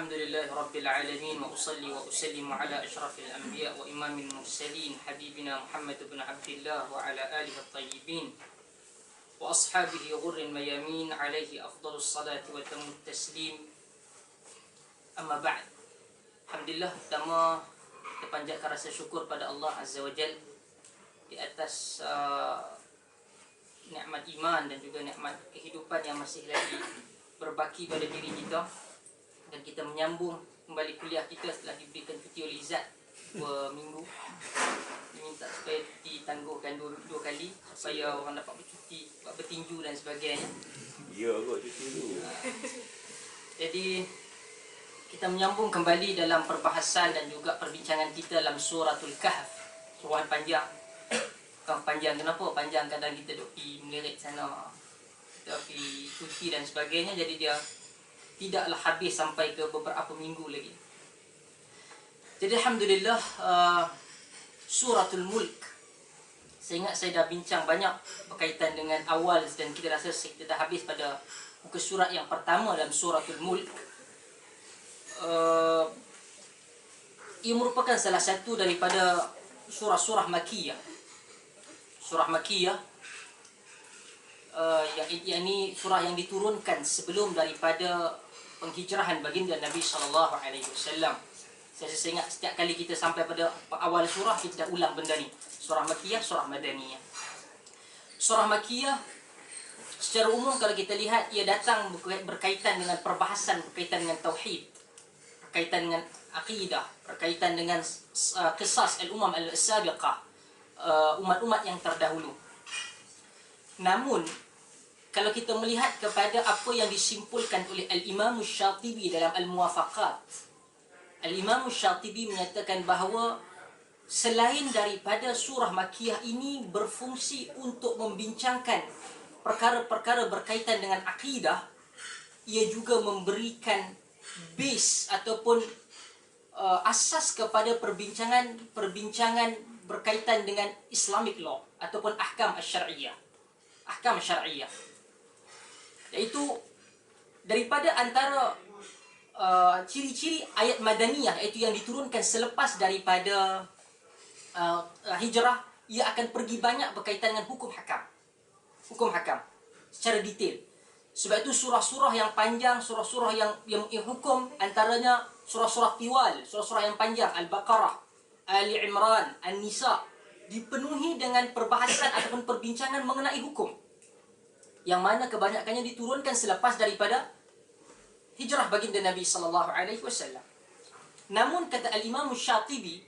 الحمد لله رب العالمين وأصلي وأسلم على أشرف الأنبياء وإمام المرسلين حبيبنا محمد بن عبد الله وعلى آله الطيبين وأصحابه غر الميامين عليه أفضل الصلاة وتم التسليم. أما بعد, Alhamdulillah, pertama kita panjatkan rasa syukur pada Allah Azza wa Jal di atas nikmat iman dan juga nikmat kehidupan yang masih lagi berbaki pada diri kita, dan kita menyambung kembali kuliah kita setelah diberikan cuti oleh Izzat 2 minggu. Diminta supaya ditangguhkan dua kali supaya orang dapat bercuti, buat bertinju dan sebagainya. Ya, agak cuti dulu. Jadi kita menyambung kembali dalam perbahasan dan juga perbincangan kita dalam suratul Kahf. Surah panjang. Bukan panjang kenapa? Panjang kadang kita duk pergi melirik sana, kita pergi cuti dan sebagainya, jadi dia tidaklah habis sampai ke beberapa minggu lagi. Jadi Alhamdulillah, suratul Mulk, saya ingat saya dah bincang banyak berkaitan dengan awal, dan kita rasa kita dah habis pada muka surat yang pertama dalam suratul Mulk. Ia merupakan salah satu daripada surah-surah Makkiyah. Surah Makkiyah yang ini surah yang diturunkan sebelum daripada penghijrahan baginda Nabi sallallahu alaihi wasallam. Saya ingat setiap kali kita sampai pada awal surah, kita dah ulang benda ni. Surah Makkiyah, surah Madaniyah. Surah Makkiyah secara umum kalau kita lihat, ia datang berkaitan dengan perbahasan berkaitan dengan tauhid, berkaitan dengan akidah, berkaitan dengan qisas al-umam al-sabiqah, umat-umat yang terdahulu. Namun kalau kita melihat kepada apa yang disimpulkan oleh Al-Imam Syatibi dalam Al-Muwafaqat, Al-Imam Syatibi menyatakan bahawa selain daripada surah Makkiyah ini berfungsi untuk membincangkan perkara-perkara berkaitan dengan akidah, ia juga memberikan base ataupun asas kepada perbincangan berkaitan dengan Islamic law ataupun ahkam asy-syar'iyyah. Ahkam syar'iyyah, iaitu daripada antara ciri-ciri ayat madaniyah, iaitu yang diturunkan selepas daripada hijrah, ia akan pergi banyak berkaitan dengan hukum hakam secara detail. Sebab itu surah-surah yang panjang, surah-surah yang hukum, antaranya surah-surah tiwal, surah-surah yang panjang, Al-Baqarah, Ali Imran, An-Nisa, dipenuhi dengan perbahasan ataupun perbincangan mengenai hukum, yang mana kebanyakannya diturunkan selepas daripada hijrah baginda Nabi sallallahu alaihi wasallam. Namun kata Al-Imam Syatibi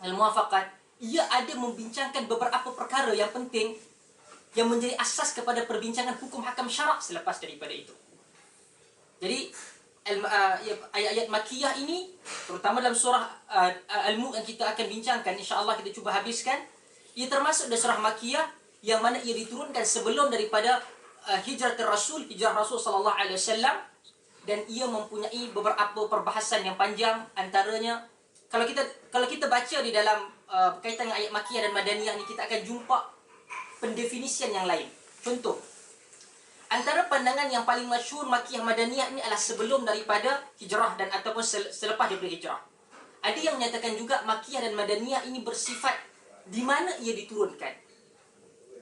Al-Muwafaqat, ia ada membincangkan beberapa perkara yang penting yang menjadi asas kepada perbincangan hukum hakam syarak selepas daripada itu. Jadi ayat-ayat Makkiyah ini, terutama dalam surah Al-Mulk yang kita akan bincangkan, insya-Allah kita cuba habiskan, ia termasuk dalam surah Makkiyah yang mana ia diturunkan sebelum daripada hijrah Rasul sallallahu alaihi wasallam, dan ia mempunyai beberapa perbahasan yang panjang. Antaranya kalau kita baca di dalam berkaitan dengan ayat Makkiyah dan Madaniyah ni, kita akan jumpa pendefinisian yang lain. Contoh, antara pandangan yang paling masyhur Makkiyah Madaniyah ini adalah sebelum daripada hijrah dan ataupun selepas daripada hijrah. Ada yang menyatakan juga Makkiyah dan Madaniyah ini bersifat di mana ia diturunkan.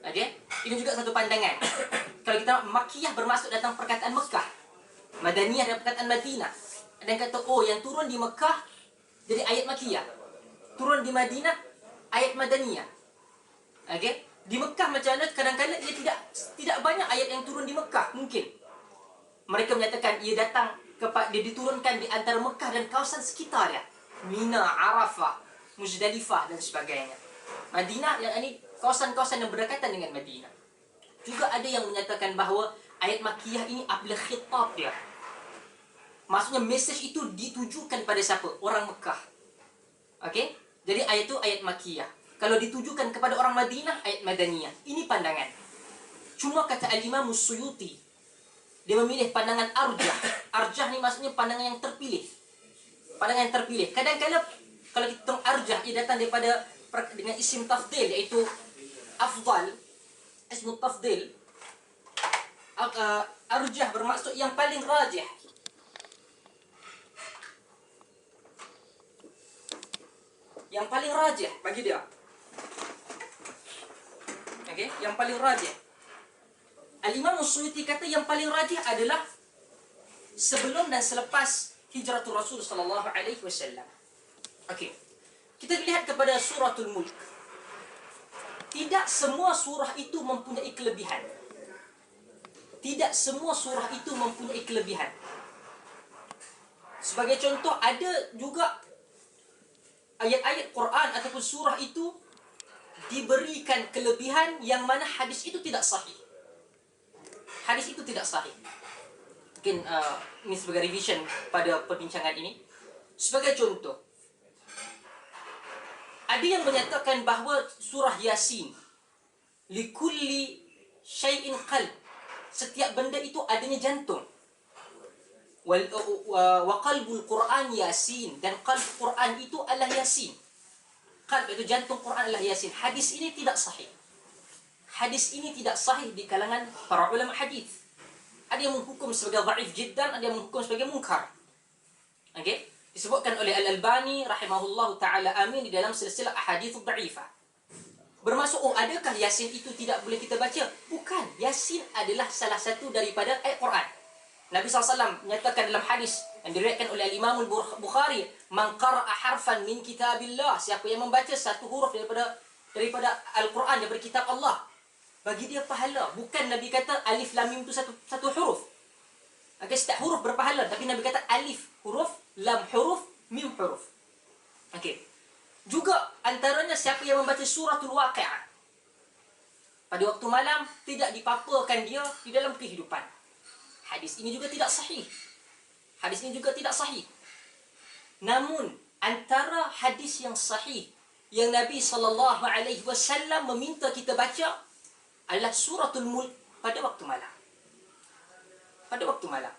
Okey, ini juga satu pandangan. Kalau kita Makkiyah bermaksud datang perkataan Mekah, Madaniyah dari perkataan Madinah. Ada yang kata yang turun di Mekah jadi ayat Makkiyah, turun di Madinah ayat Madaniyah. Okey, di Mekah macam mana, kadang-kadang ia tidak banyak ayat yang turun di Mekah. Mungkin mereka menyatakan ia diturunkan di antara Mekah dan kawasan sekitarnya, Mina, Arafah, Muzdalifah dan sebagainya. Madinah yang ini kawasan-kawasan yang berdekatan dengan Madinah. Juga ada yang menyatakan bahawa ayat Makkiyah ini apabila khitab dia, maksudnya message itu ditujukan pada siapa? Orang Mekah. Okey, jadi ayat itu ayat Makkiyah. Kalau ditujukan kepada orang Madinah, ayat Madaniyah. Ini pandangan. Cuma kata Al-Imam Suyuti, dia memilih pandangan arjah. Arjah ni maksudnya pandangan yang terpilih. Pandangan yang terpilih. Kadang-kadang kalau kita tengok arjah, ia datang daripada dengan isim tafdil, iaitu afdal, ismu tafdil. Arjah bermaksud yang paling rajih. yang paling rajih bagi dia. Okey, yang paling rajih. Al-Imam As-Suyuti kata yang paling rajih adalah sebelum dan selepas hijratul Rasul sallallahu alaihi wasallam. Okey. Kita lihat kepada suratul Mulk. Tidak semua surah itu mempunyai kelebihan. Tidak semua surah itu mempunyai kelebihan. Sebagai contoh, ada juga ayat-ayat Quran ataupun surah itu diberikan kelebihan yang mana hadis itu tidak sahih. Hadis itu tidak sahih. Mungkin ini sebagai revision pada perbincangan ini. Sebagai contoh, ada yang menyatakan bahawa surah Yasin, likulli syai'in qalb, setiap benda itu adanya jantung. Wa qalbul Quran Yasin, dan qalb Quran itu adalah Yasin. Qalb itu jantung Quran adalah Yasin. Hadis ini tidak sahih. Hadis ini tidak sahih di kalangan para ulama hadis. Ada yang menghukum sebagai dhaif jiddan, ada yang menghukum sebagai munkar. Okey? Disebutkan oleh Al-Albani rahimahullahu taala amin di dalam silsilah ahadits dhaifah. Bermaksud, adakah Yasin itu tidak boleh kita baca? Bukan. Yasin adalah salah satu daripada ayat Quran. Nabi SAW menyatakan dalam hadis yang diriwayatkan oleh Al-Imam Al-Bukhari, "Man qara'a harfan min kitabillah", siapa yang membaca satu huruf daripada Al-Quran, daripada kitab Allah, bagi dia pahala. Bukan Nabi kata alif lam mim itu satu huruf. Okey, setiap huruf berpahala, tapi Nabi kata alif huruf, lam huruf, mim huruf. Okey. Juga antaranya siapa yang membaca suratul Waqi'ah pada waktu malam, tidak dipapakan dia di dalam kehidupan. Hadis ini juga tidak sahih. Hadis ini juga tidak sahih. Namun antara hadis yang sahih yang Nabi sallallahu alaihi wasallam meminta kita baca adalah suratul Mulk pada waktu malam. Pada waktu malam.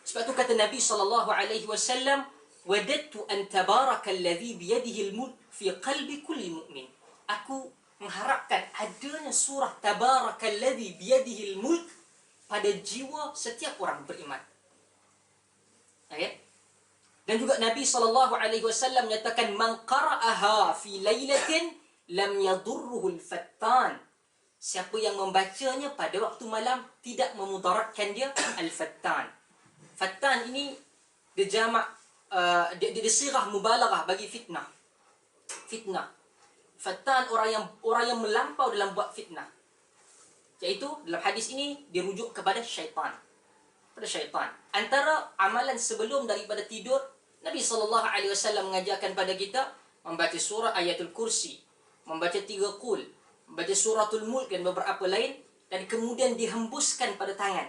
Sebab itu kata Nabi sallallahu alaihi wasallam, "Wadattu an tabaraka alladhi bi yadihi al-mulk fi qalbi kulli mu'min." Aku mengharapkan adanya surah tabaraka alladhi bi yadihi al-mulk pada jiwa setiap orang beriman. Okey? Dan juga Nabi sallallahu alaihi wasallam menyatakan, "Man qara'aha fi lailatin lam yadurruhu al-fattan." Siapa yang membacanya pada waktu malam tidak memudaratkan dia al-fattan. Fattan ini dia jamak, dia sirah mubalaghah bagi fitnah. Fitnah. Fattan orang yang melampau dalam buat fitnah. Iaitu dalam hadis ini dirujuk kepada syaitan. Pada syaitan. Antara amalan sebelum daripada tidur, Nabi sallallahu alaihi wasallam mengajarkan pada kita membaca surah Ayatul Kursi, membaca 3 qul, membaca suratul Mulk dan beberapa lain, dan kemudian dihembuskan pada tangan.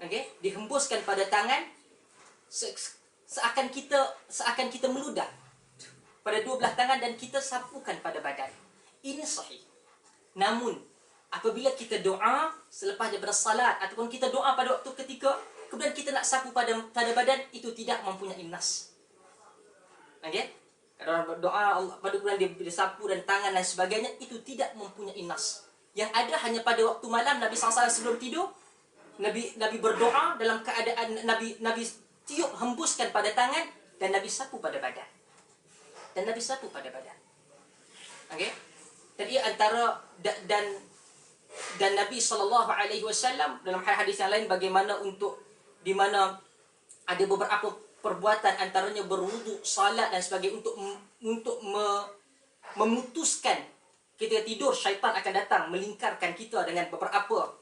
Okey, dihembuskan pada tangan seakan kita meludah pada 2 belah tangan dan kita sapukan pada badan. Ini sahih. Namun apabila kita doa selepas daripada salat ataupun kita doa pada waktu ketika kemudian kita nak sapu pada badan, itu tidak mempunyai nas. Okey? Kalau doa Allah pada bulan dia sapu dan tangan dan sebagainya, itu tidak mempunyai nas. Yang ada hanya pada waktu malam Nabi SAW sebelum tidur, Nabi berdoa dalam keadaan Nabi tiup hembuskan pada tangan dan Nabi sapu pada badan. Dan Nabi sapu pada badan. Okey? Dan ia antara dan Nabi sallallahu alaihi wasallam dalam hadis yang lain bagaimana di mana ada beberapa perbuatan antaranya berwuduk, salat dan sebagainya untuk memutuskan kita tidur, syaitan akan datang melingkarkan kita dengan beberapa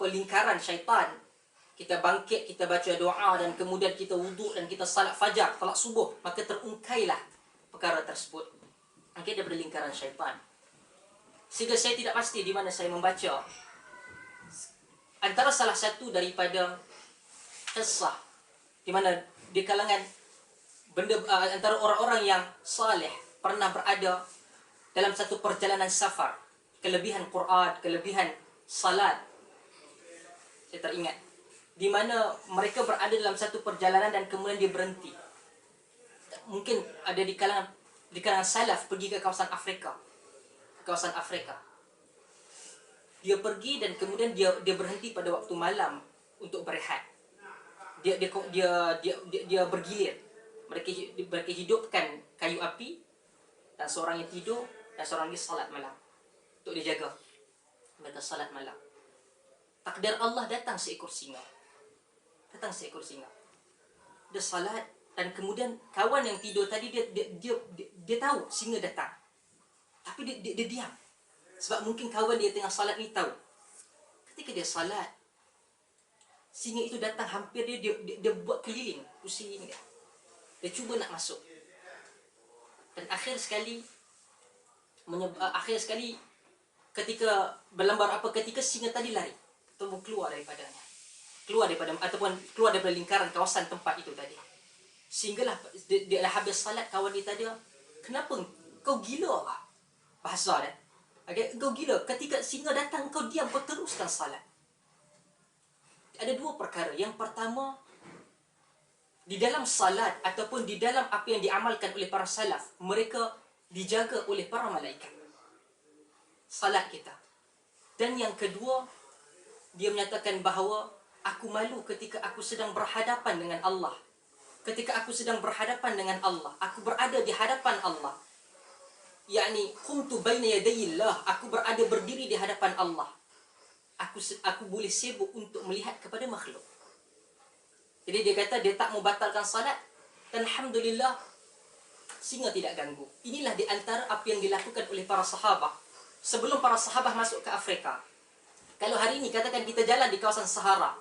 lingkaran syaitan. Kita bangkit, kita baca doa dan kemudian kita wuduk dan kita salat fajar, salat subuh, maka terungkailah perkara tersebut. Okey, daripada lingkaran syaitan. Sehingga saya tidak pasti di mana saya membaca. Antara salah satu daripada kisah di mana di kalangan antara orang-orang yang saleh pernah berada dalam satu perjalanan safar, kelebihan Quran, kelebihan salat. Saya teringat di mana mereka berada dalam satu perjalanan dan kemudian dia berhenti. Mungkin ada di kalangan salaf pergi ke kawasan Afrika. Dia pergi dan kemudian dia berhenti pada waktu malam untuk berehat. Dia bergilir. Mereka hidupkan kayu api, dan seorang yang tidur, dan seorang lagi salat malam untuk dijaga. Mereka salat malam. Takdir Allah datang seekor singa. Dia salat, dan kemudian kawan yang tidur tadi dia tahu singa datang. Tapi dia diam. Sebab mungkin kawan dia tengah salat ni tahu. Ketika dia salat, singa itu datang hampir dia buat keliling, pusing dia. Dia cuba nak masuk. Dan akhir sekali ketika berlambar ketika singa tadi lari ataupun keluar daripada lingkaran kawasan tempat itu tadi. Sehinggalah dia dah habis salat, kawan dia tanya, "Kenapa kau gila lah?" Bahasa dia. Okay, kau gila. Ketika singa datang, kau diam, kau teruskan salat. Ada dua perkara. Yang pertama, di dalam salat ataupun di dalam apa yang diamalkan oleh para salaf, mereka dijaga oleh para malaikat. Salat kita. Dan yang kedua, dia menyatakan bahawa aku malu ketika aku sedang berhadapan dengan Allah. Ketika aku sedang berhadapan dengan Allah, aku berada di hadapan Allah. Yani qumtu baina yadayillah, aku berada berdiri di hadapan Allah. Aku boleh sibuk untuk melihat kepada makhluk. Jadi dia kata dia tak mau batalkan salat, dan alhamdulillah singa tidak ganggu. Inilah di antara apa yang dilakukan oleh para sahabat sebelum para sahabat masuk ke Afrika. Kalau hari ini katakan kita jalan di kawasan Sahara,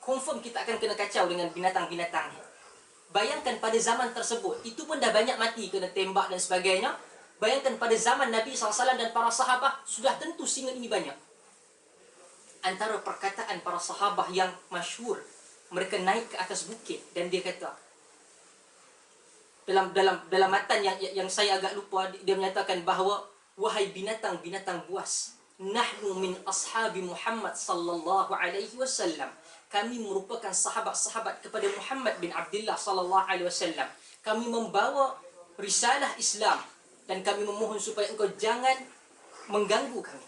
confirm kita akan kena kacau dengan binatang-binatang. Bayangkan pada zaman tersebut, itu pun dah banyak mati, kena tembak dan sebagainya. Bayangkan pada zaman Nabi SAW dan para sahabat, sudah tentu singa ini banyak. Antara perkataan para sahabat yang masyhur, mereka naik ke atas bukit dan dia kata, dalam matan yang saya agak lupa, dia menyatakan bahawa, wahai binatang-binatang buas, nahnu min ashabi Muhammad sallallahu alaihi wasallam. Kami merupakan sahabat-sahabat kepada Muhammad bin Abdullah sallallahu alaihi wasallam. Kami membawa risalah Islam dan kami memohon supaya engkau jangan mengganggu kami.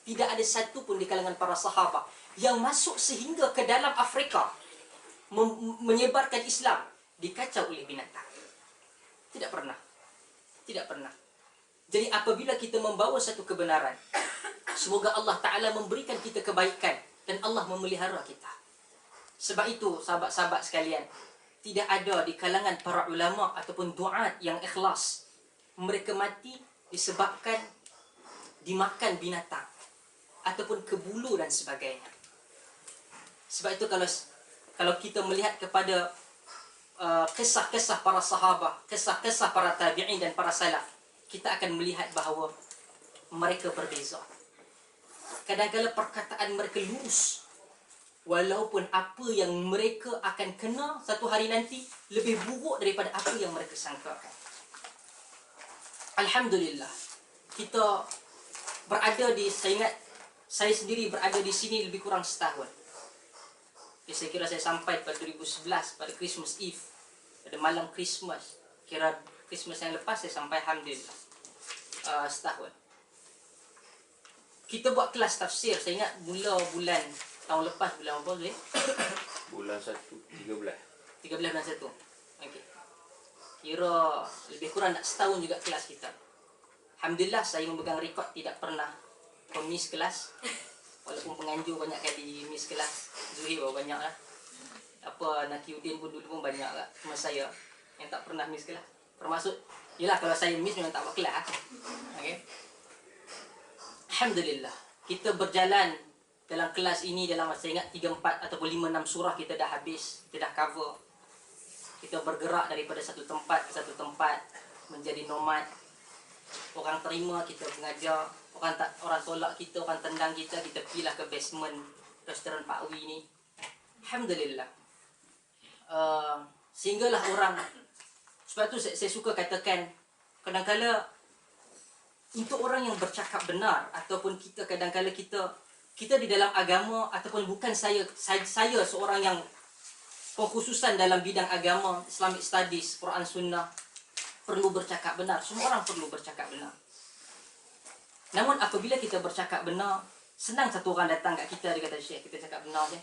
Tidak ada satu pun di kalangan para sahabat yang masuk sehingga ke dalam Afrika menyebarkan Islam dikacau oleh binatang. Tidak pernah. Jadi apabila kita membawa satu kebenaran, semoga Allah Ta'ala memberikan kita kebaikan dan Allah memelihara kita. Sebab itu, sahabat-sahabat sekalian, tidak ada di kalangan para ulama ataupun duat yang ikhlas mereka mati disebabkan dimakan binatang ataupun kebulu dan sebagainya. Sebab itu kalau kita melihat kepada kisah-kisah para sahabat, kisah-kisah para tabi'in dan para salaf, kita akan melihat bahawa mereka berbeza. Kadang-kadang perkataan mereka lurus, walaupun apa yang mereka akan kena satu hari nanti lebih buruk daripada apa yang mereka sangkakan. Alhamdulillah, kita berada saya ingat saya sendiri berada di sini lebih kurang setahun. Jadi saya kira saya sampai pada 2011 pada Christmas Eve, pada malam Christmas. Kira Christmas yang lepas saya sampai, alhamdulillah, setahun. Kita buat kelas tafsir, saya ingat mula bulan tahun lepas, bulan apa tu? Bulan 1, 13. 13 bulan 1. Okey. Kira lebih kurang nak setahun juga kelas kita. Alhamdulillah saya memegang rekod tidak pernah miss kelas. Walaupun penganjur banyak kali miss kelas. Zuhir baru banyak lah. Apa Nakiuddin pun dulu pun banyak lah. Cuma saya yang tak pernah miss kelas. Termasuk, yelah kalau saya miss memang tak buat kelas. Okey. Alhamdulillah, kita berjalan dalam kelas ini dalam saya ingat 3, 4 ataupun 5, 6 surah kita dah habis, kita dah cover. Kita bergerak daripada satu tempat ke satu tempat menjadi nomad. Orang terima kita mengajar, orang tolak kita, orang tendang kita pergilah ke basement restoran Pak Wi ni. Alhamdulillah. Sehinggalah orang, sebab tu saya suka katakan, kadang-kadang untuk orang yang bercakap benar ataupun kita kadang-kadang kita di dalam agama ataupun bukan saya seorang yang pengkhususan dalam bidang agama, Islamic Studies, Quran Sunnah, perlu bercakap benar. Semua orang perlu bercakap benar. Namun apabila kita bercakap benar, senang satu orang datang kat kita, dia kata, "Syekh, kita cakap benar je.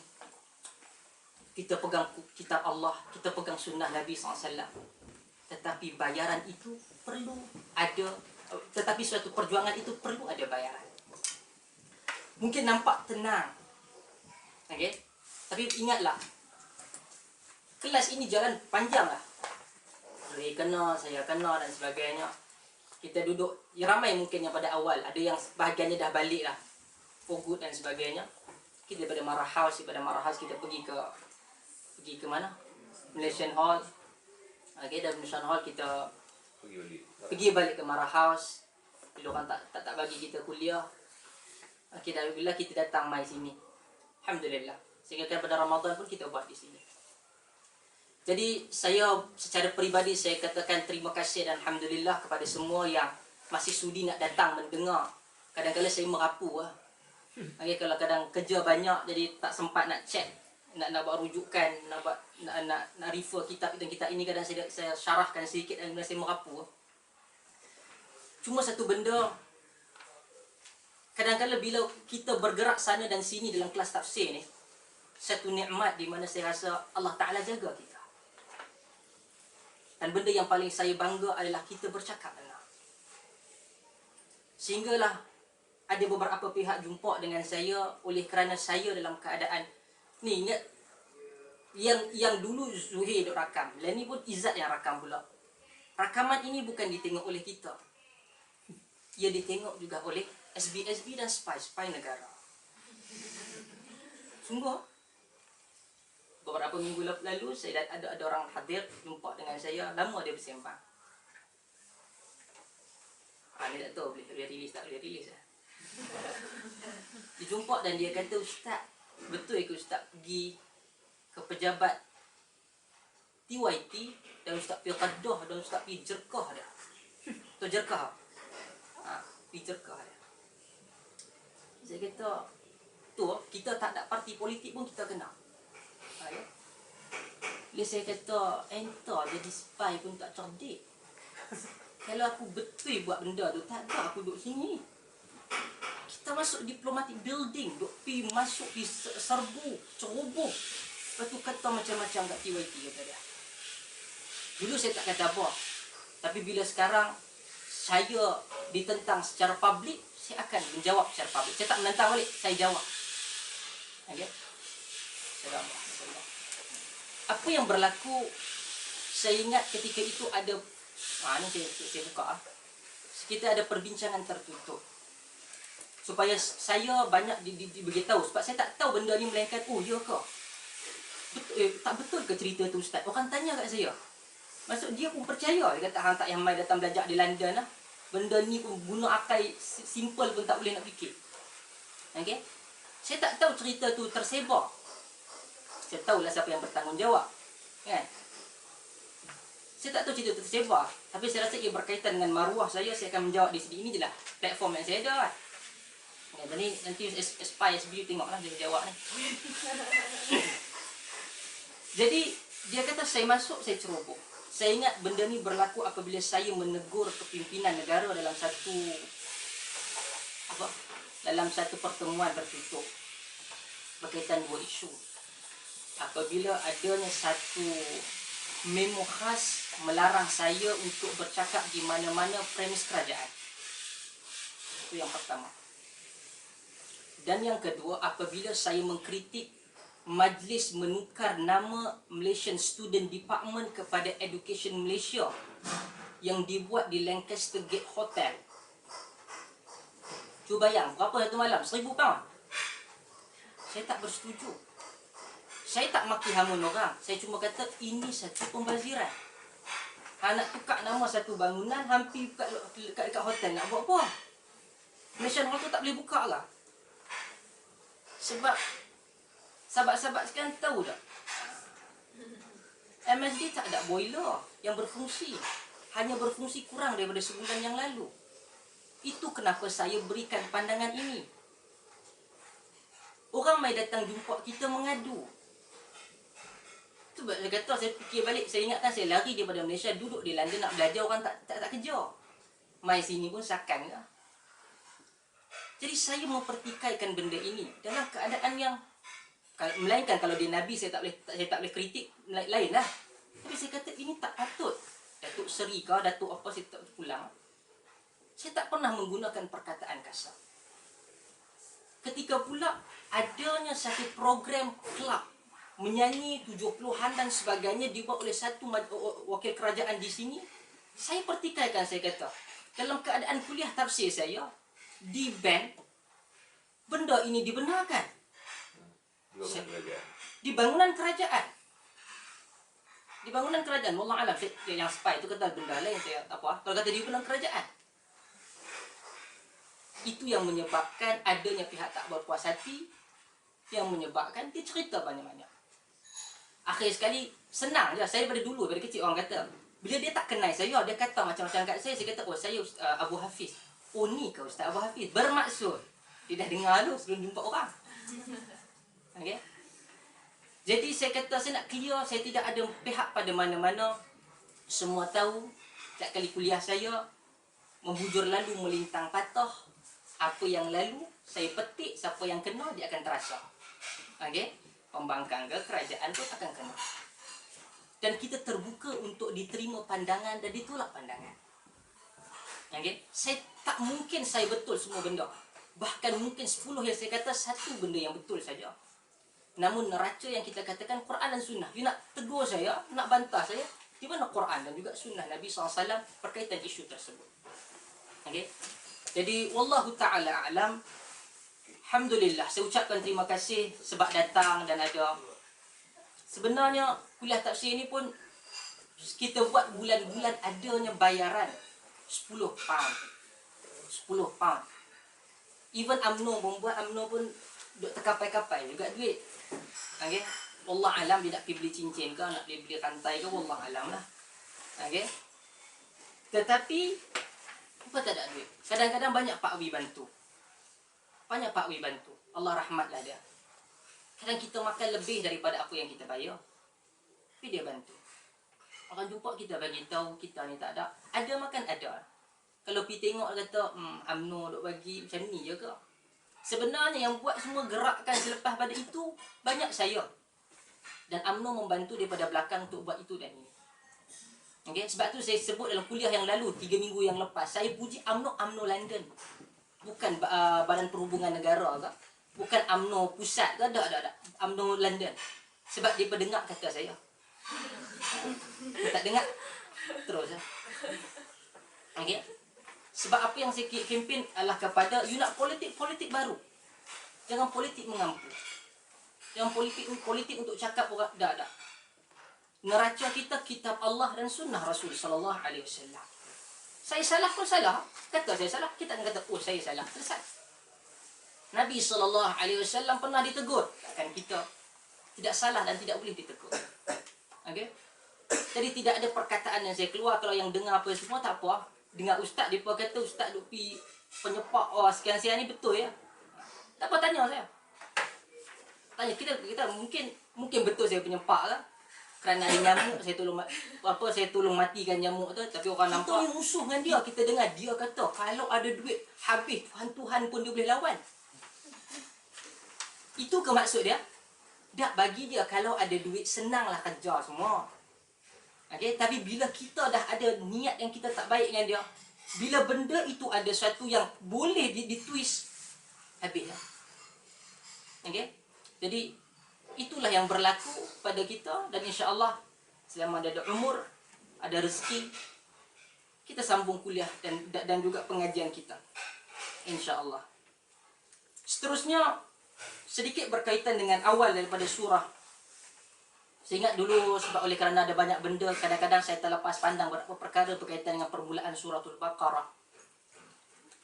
Kita pegang kitab Allah, kita pegang sunnah Nabi SAW. Tetapi bayaran itu perlu ada, tetapi suatu perjuangan itu perlu ada bayaran. Mungkin nampak tenang, okey, tapi ingatlah, kelas ini jalan panjang lah. Saya kena, saya kena dan sebagainya. Kita duduk, ya ramai mungkin yang pada awal, ada yang bahagiannya dah balik lah, for good dan sebagainya. Kita daripada Mara House, kita pergi ke mana? Malaysian Hall. Okey, dari Malaysian Hall kita pergi balik ke Mara House. Bila orang tak bagi kita kuliah. Okey, dah bila kita datang mai sini. Alhamdulillah. Sehingga kan pada Ramadan pun kita buat di sini. Jadi saya secara peribadi saya katakan terima kasih dan alhamdulillah kepada semua yang masih sudi nak datang mendengar. Kadang-kadang saya merapu lah. Okay, kalau kadang kerja banyak jadi tak sempat nak check, nak buat rujukan, nak refer kitab ini, kadang saya syarahkan sedikit dan kemudian saya merapu. Cuma satu benda, kadang-kadang bila kita bergerak sana dan sini dalam kelas tafsir ni, satu nikmat di mana saya rasa Allah Ta'ala jaga kita. Dan benda yang paling saya bangga adalah kita bercakap benar. Sehinggalah ada beberapa pihak jumpa dengan saya oleh kerana saya dalam keadaan ni, ingat yang dulu Zuhair duk rakam, dan ni pun Izzat yang rakam pula. Rakaman ini bukan ditengok oleh kita, ia ditengok juga oleh SB dan spy negara. Sungguh. Beberapa minggu lalu saya ada orang hadir jumpa dengan saya, lama dia bersembang. Ni tak tahu boleh rilis tak boleh rilis lah. Dia jumpa dan dia kata, "Ustaz, betul ke Ustaz pergi ke pejabat TYT dan Ustaz pergi Qadah dan Ustaz pergi Jerkah dah?" Tu Jerkah. Pergi Jerkah dah. Saya kata, tu kita tak ada parti politik pun kita kena. Bila saya kata, entah jadi spy pun tak cerdik. Kalau aku betul buat benda tu, tak ada aku duduk sini. Kita masuk diplomatic building, duk pergi masuk di serbu, ceroboh. Lepas tu kata macam-macam kat TYT kata dia. Dulu saya tak kata apa. Tapi bila sekarang saya ditentang secara publik, saya akan menjawab secara publik. Saya tak menentang balik, saya jawab. Okay? Apa yang berlaku, saya ingat ketika itu ada, ni saya buka. Kita ada perbincangan tertutup. Supaya saya banyak diberitahu. Sebab saya tak tahu benda ni melainkan, oh ya ke? Tak betul ke cerita tu Ustaz? Orang tanya kat saya. Maksud dia pun percaya. Dia kata, hang tak yang mai datang belajar di London lah. Benda ni pun guna akal simple pun tak boleh nak fikir. Okay? Saya tak tahu cerita tu tersebar. Saya tahulah siapa yang bertanggungjawab, kan? Saya tak tahu cerita itu tersebar, tapi saya rasa ia berkaitan dengan maruah saya akan menjawab di sini. Ini je lah platform yang saya ada kan. Jadi nanti SBU tengoklah dia jawab ni. Jadi dia kata saya masuk, saya ceroboh. Saya ingat benda ni berlaku apabila saya menegur kepimpinan negara dalam satu pertemuan tertutup berkaitan dua isu. Apabila adanya satu memo khas melarang saya untuk bercakap di mana-mana premis kerajaan. Itu yang pertama. Dan yang kedua, apabila saya mengkritik majlis menukar nama Malaysian Student Department kepada Education Malaysia yang dibuat di Lancaster Gate Hotel. Cuba bayang, berapa satu malam? 1,000 pound. Saya tak bersetuju. Saya tak maki hamun orang. Saya cuma kata ini satu pembaziran. Nak tukar nama satu bangunan hampir dekat hotel. Nak buat apa? Malaysian Hall tu tak boleh buka lah. Sebab sahabat-sahabat sekarang tahu tak? MSD tak ada boiler yang berfungsi. Hanya berfungsi kurang daripada sebulan yang lalu. Itu kenapa saya berikan pandangan ini. Orang mai datang jumpa kita mengadu. Tu saya kata, saya fikir balik, saya ingatkan saya lari daripada Malaysia, duduk di London nak belajar, orang tak kerja. Mai sini pun sakan lah. Jadi saya mempertikaikan benda ini dalam keadaan yang, melainkan kalau dia Nabi saya tak boleh kritik lain lah. Tapi saya kata ini tak patut. Dan Datuk Seri ke, Datuk apa, saya tak pulang. Saya tak pernah menggunakan perkataan kasar. Ketika pula adanya satu program kelab menyanyi 70-an dan sebagainya dibuat oleh satu wakil kerajaan di sini, saya pertikaikan, saya kata, dalam keadaan kuliah tafsir saya, di ban, benda ini dibenarkan. Di bangunan kerajaan. Di bangunan kerajaan, wallah alam, yang spy itu kata benda lain, saya apa, kalau kata di bangunan kerajaan. Itu yang menyebabkan adanya pihak tak berpuas hati, yang menyebabkan dia cerita banyak-banyak. Akhir sekali, senang je. Saya pada dulu, pada kecil orang kata, bila dia tak kenal saya, dia kata macam-macam kat saya kata, oh saya Abu Hafiz. Oh ni ke Ustaz Abu Hafiz? Bermaksud, dia dah dengar dulu sebelum jumpa orang. Okay? Jadi saya kata, saya nak clear, saya tidak ada pihak pada mana-mana. Semua tahu, setiap kali kuliah saya, membujur lalu melintang patah. Apa yang lalu, saya petik, siapa yang kena, dia akan terasa. Okay? Pembangkang ke kerajaan pun akan kena. Dan kita terbuka untuk diterima pandangan dan ditolak pandangan. Okay? Saya tak mungkin saya betul semua benda. Bahkan mungkin 10 yang saya kata, satu benda yang betul saja. Namun neraca yang kita katakan Quran dan Sunnah. You nak tegur saya, nak bantah saya, di mana Quran dan juga Sunnah Nabi SAW berkaitan isu tersebut. Okay? Jadi wallahu ta'ala a'lam. Alhamdulillah, saya ucapkan terima kasih sebab datang dan ada. Sebenarnya kuliah tafsir ini pun kita buat bulan-bulan adanya bayaran 10 pound. 10 pound. Even UMNO membuat, UMNO pun duk terkapai-kapai juga duit. Okey. Wallah alam dia nak pergi beli cincin ke, nak beli rantai ke, wallah alam lah. Okey. Tetapi apa tak ada duit. Kadang-kadang banyak Pak Wi bantu. Banyak Pak Wi bantu. Allah rahmatlah dia. Kadang kita makan lebih daripada apa yang kita bayar. Tapi dia bantu. Orang jumpa kita bagi tahu kita ni tak ada. Ada makan ada. Kalau pergi tengok kata UMNO duk bagi macam ni je ke. Sebenarnya yang buat semua gerakan selepas pada itu banyak saya. Dan UMNO membantu daripada belakang untuk buat itu dan ini. Okay? Sebab tu saya sebut dalam kuliah yang lalu 3 minggu yang lepas, saya puji UMNO London. Bukan Badan Perhubungan Negara ke, bukan UMNO pusat ke, ada UMNO London. Sebab dia pendengar kata saya. Tak dengar terus lah. Okay? Sebab apa yang saya kempen adalah kepada you nak politik baru. Jangan politik mengampu. Jangan politik untuk cakap orang dah. Neraca kita kitab Allah dan sunnah Rasul sallallahu alaihi wasallam. Saya salah pun salah. Kata saya salah, kita akan kata oh saya salah. Selesai. Nabi sallallahu alaihi wasallam pernah ditegur. Takkan kita tidak salah dan tidak boleh ditegur. Okey? Jadi tidak ada perkataan yang saya keluar. Kalau yang dengar apa semua tak apa. Dengar ustaz dia pun kata ustaz duk pi penyepak sekian-sekian ni betul ya. Tak apa tanya saya. Tanya kita mungkin betul saya penyepak lah. Kerana ada nyamuk saya tolong matikan nyamuk tu, tapi orang nampak kita ni musuh dengan dia. Kita dengar dia kata kalau ada duit habis Tuhan pun dia boleh lawan. Itu ke maksud dia? Tak, bagi dia kalau ada duit senanglah kerja semua. Okey, tapi bila kita dah ada niat yang kita tak baik dengan dia, bila benda itu ada sesuatu yang boleh ditwist, habislah. Okey? Jadi itulah yang berlaku pada kita dan insya-Allah selama ada umur, ada rezeki, kita sambung kuliah dan juga pengajian kita. Insya-Allah. Seterusnya sedikit berkaitan dengan awal daripada surah. Saya ingat dulu sebab oleh kerana ada banyak benda, kadang-kadang saya terlepas pandang beberapa perkara berkaitan dengan permulaan suratul Baqarah.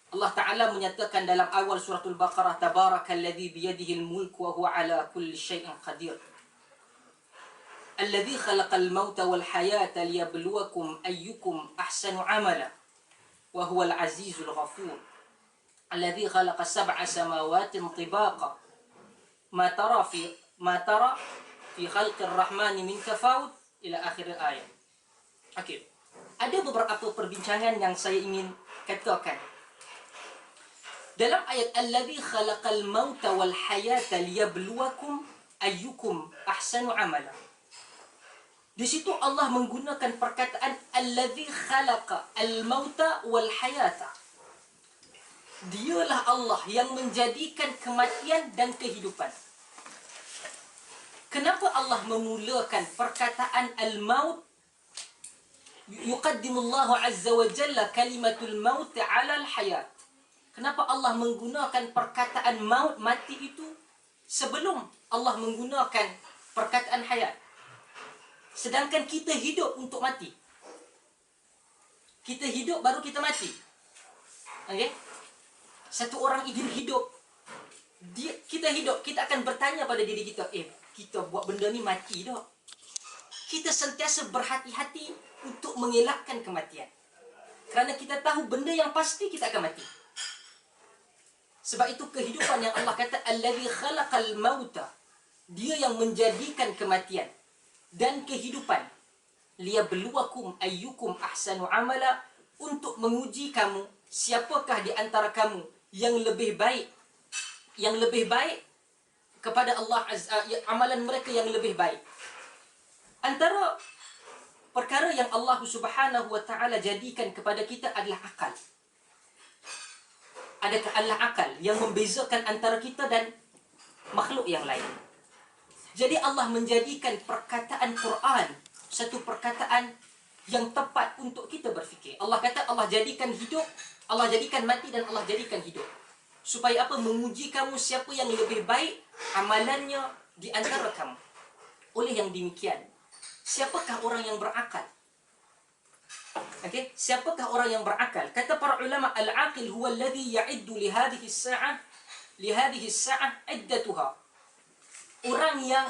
Allah Ta'ala menyatakan dalam awal suratul Baqarah, Tabarakalladzi biyadihil mulku wa huwa ala kulli syai'in qadir. Alladzi khalaqal mauta wal hayata liyabluwakum ayyukum ahsanu amala wa huwal azizul ghafur. Alladzi khalaqa sab'a samawatin tibaqa ma tara fi khalqir rahmani min tafawut ila akhir ayat. Okey. Ada beberapa perbincangan yang saya ingin katakan. Dalam ayat allazi khalaqal mauta wal hayata liyabluwakum ayyukum ahsanu amala. Di situ Allah menggunakan perkataan allazi khalaqa al-mauta wal hayata. Dialah Allah yang menjadikan kematian dan kehidupan. Kenapa Allah memulakan perkataan al-maut? Yuqaddimullahu azza wa jalla kalimatul maut 'ala al-hayat. Kenapa Allah menggunakan perkataan maut, mati itu, sebelum Allah menggunakan perkataan hayat? Sedangkan kita hidup untuk mati. Kita hidup baru kita mati. Okey? Satu orang ingin hidup, kita hidup, kita akan bertanya pada diri kita, kita buat benda ni mati tak? Kita sentiasa berhati-hati untuk mengelakkan kematian. Kerana kita tahu benda yang pasti kita akan mati. Sebab itu kehidupan yang Allah kata allazi khalaqal mauta, dia yang menjadikan kematian dan kehidupan, liyabluwakum ayyukum ahsanu amala, untuk menguji kamu siapakah di antara kamu yang lebih baik kepada Allah amalan mereka yang lebih baik. Antara perkara yang Allah Subhanahu wa taala jadikan kepada kita adalah akal. Adakah Allah akal yang membezakan antara kita dan makhluk yang lain? Jadi Allah menjadikan perkataan Quran satu perkataan yang tepat untuk kita berfikir. Allah kata Allah jadikan hidup, Allah jadikan mati, dan Allah jadikan hidup. Supaya apa? Menguji kamu siapa yang lebih baik amalannya di antara kamu. Oleh yang demikian, siapakah orang yang berakal? Okey, siapakah orang yang berakal? Kata para ulama, al-aqil huwa alladhi ya'iddu li hadhihi as-sa'ah iddatuha. Orang yang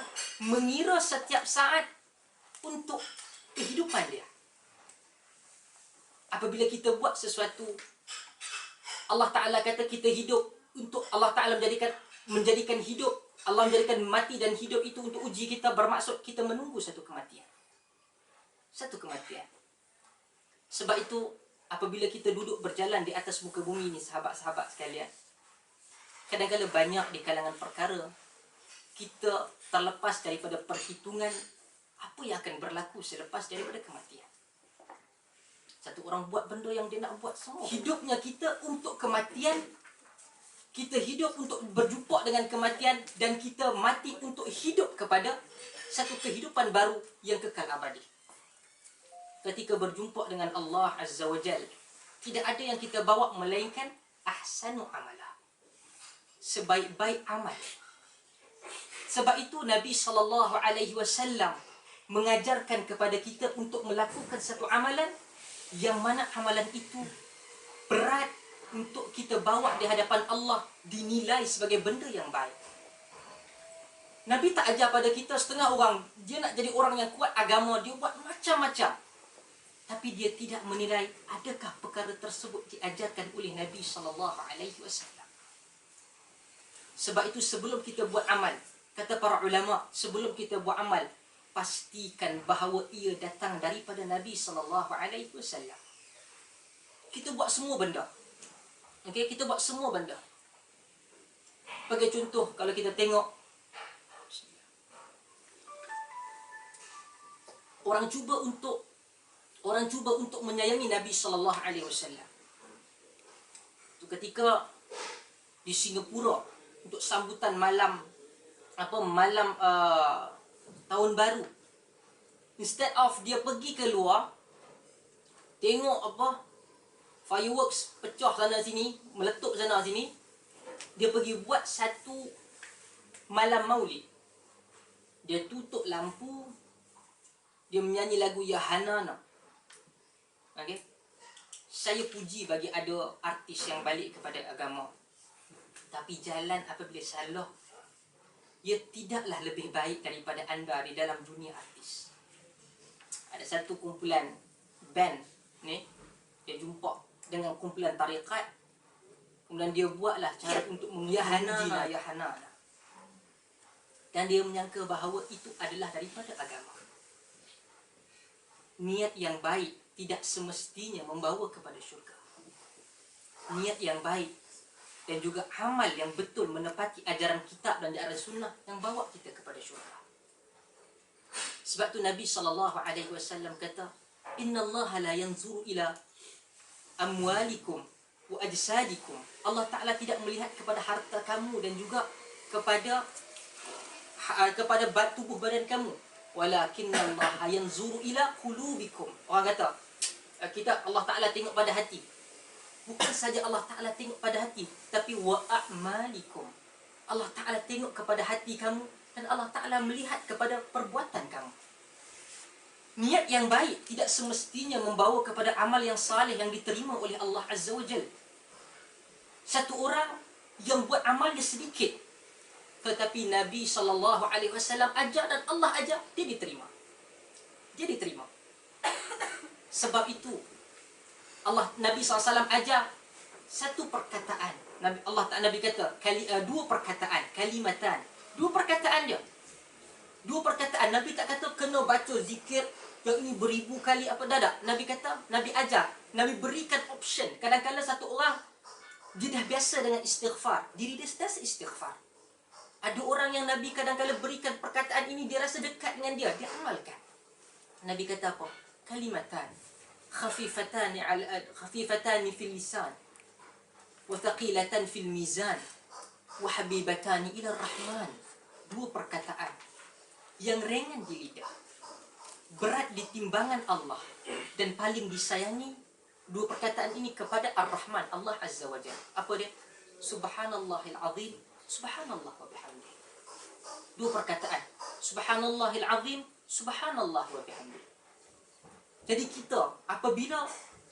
mengira setiap saat untuk kehidupan dia. Apabila kita buat sesuatu, Allah Ta'ala kata kita hidup untuk Allah Ta'ala menjadikan hidup, Allah menjadikan mati dan hidup itu untuk uji kita, bermaksud kita menunggu satu kematian. Satu kematian. Sebab itu, apabila kita duduk berjalan di atas muka bumi ini, sahabat-sahabat sekalian, kadang-kadang banyak di kalangan perkara kita terlepas daripada perhitungan apa yang akan berlaku selepas daripada kematian. Satu orang buat benda yang dia nak buat semua. Hidupnya kita untuk kematian, kita hidup untuk berjumpa dengan kematian, dan kita mati untuk hidup kepada satu kehidupan baru yang kekal abadi. Ketika berjumpa dengan Allah Azza wa Jal, tidak ada yang kita bawa melainkan ahsanu amala, sebaik-baik amal. Sebab itu Nabi SAW mengajarkan kepada kita untuk melakukan satu amalan yang mana amalan itu berat untuk kita bawa di hadapan Allah, dinilai sebagai benda yang baik. Nabi tak ajar pada kita setengah orang, dia nak jadi orang yang kuat agama, dia buat macam-macam. Tapi dia tidak menilai adakah perkara tersebut diajarkan oleh Nabi SAW. Sebab itu sebelum kita buat amal, kata para ulama, sebelum kita buat amal, pastikan bahawa ia datang daripada Nabi SAW. Kita buat semua benda. Okey, kita buat semua benda. Bagi contoh, kalau kita tengok orang cuba untuk menyayangi Nabi SAW. Itu ketika di Singapura untuk sambutan malam tahun baru, instead of dia pergi keluar tengok fireworks pecah sana sini, meletup sana sini, dia pergi buat satu malam maulid. Dia tutup lampu, dia menyanyi lagu Ya Hanana. Okey, saya puji bagi ada artis yang balik kepada agama, tapi jalan apabila salah, ia tidaklah lebih baik daripada anda di dalam dunia artis. Ada satu kumpulan band ni, dia jumpa dengan kumpulan tarikat, kemudian dia buatlah cara untuk memuji Ya Hana, dan dia menyangka bahawa itu adalah daripada agama. Niat yang baik tidak semestinya membawa kepada syurga. Niat yang baik dan juga amal yang betul menepati ajaran kitab dan ajaran sunnah yang bawa kita kepada syurga. Sebab tu Nabi SAW kata, Inna Allah la yanzuru ila amwalikum wa ajsadikum. Allah Ta'ala tidak melihat kepada harta kamu dan juga kepada tubuh badan kamu. Walakinna Allah yanzuru ila qulubikum. Orang kata, Allah Ta'ala tengok pada hati. Bukan saja Allah Ta'ala tengok pada hati, tapi wa a'malikum. Allah Ta'ala tengok kepada hati kamu dan Allah Ta'ala melihat kepada perbuatan kamu. Niat yang baik tidak semestinya membawa kepada amal yang saleh yang diterima oleh Allah Azza wa Jal. Satu orang yang buat amalnya sedikit, tetapi Nabi SAW ajar dan Allah ajar, dia diterima. Dia diterima. Sebab itu Nabi SAW ajar satu perkataan. Nabi kata dua perkataan, kalimatan. Dua perkataan dia. Dua perkataan. Nabi tak kata kena baca zikir yang ini beribu kali apa, tak. Nabi kata, Nabi ajar, Nabi berikan option. Kadang-kadang satu orang dia dah biasa dengan istighfar, diri dia sentiasa istighfar. Ada orang yang Nabi kadang-kadang berikan perkataan ini, dia rasa dekat dengan dia amalkan. Nabi kata apa? Kalimatan khafifatani fil lisan wa thaqilatan fil mizan wa habibatani ila rahman. Dua perkataan yang ringan di lidah, berat di timbangan Allah, dan paling disayangi. Dua perkataan ini kepada Ar-Rahman, Allah Azza wa Jalla. Apa dia? Subhanallahil azim, subhanallah wa bihamdih. Dua perkataan. Subhanallahil azim, subhanallah wa bihamdih. Jadi kita, apabila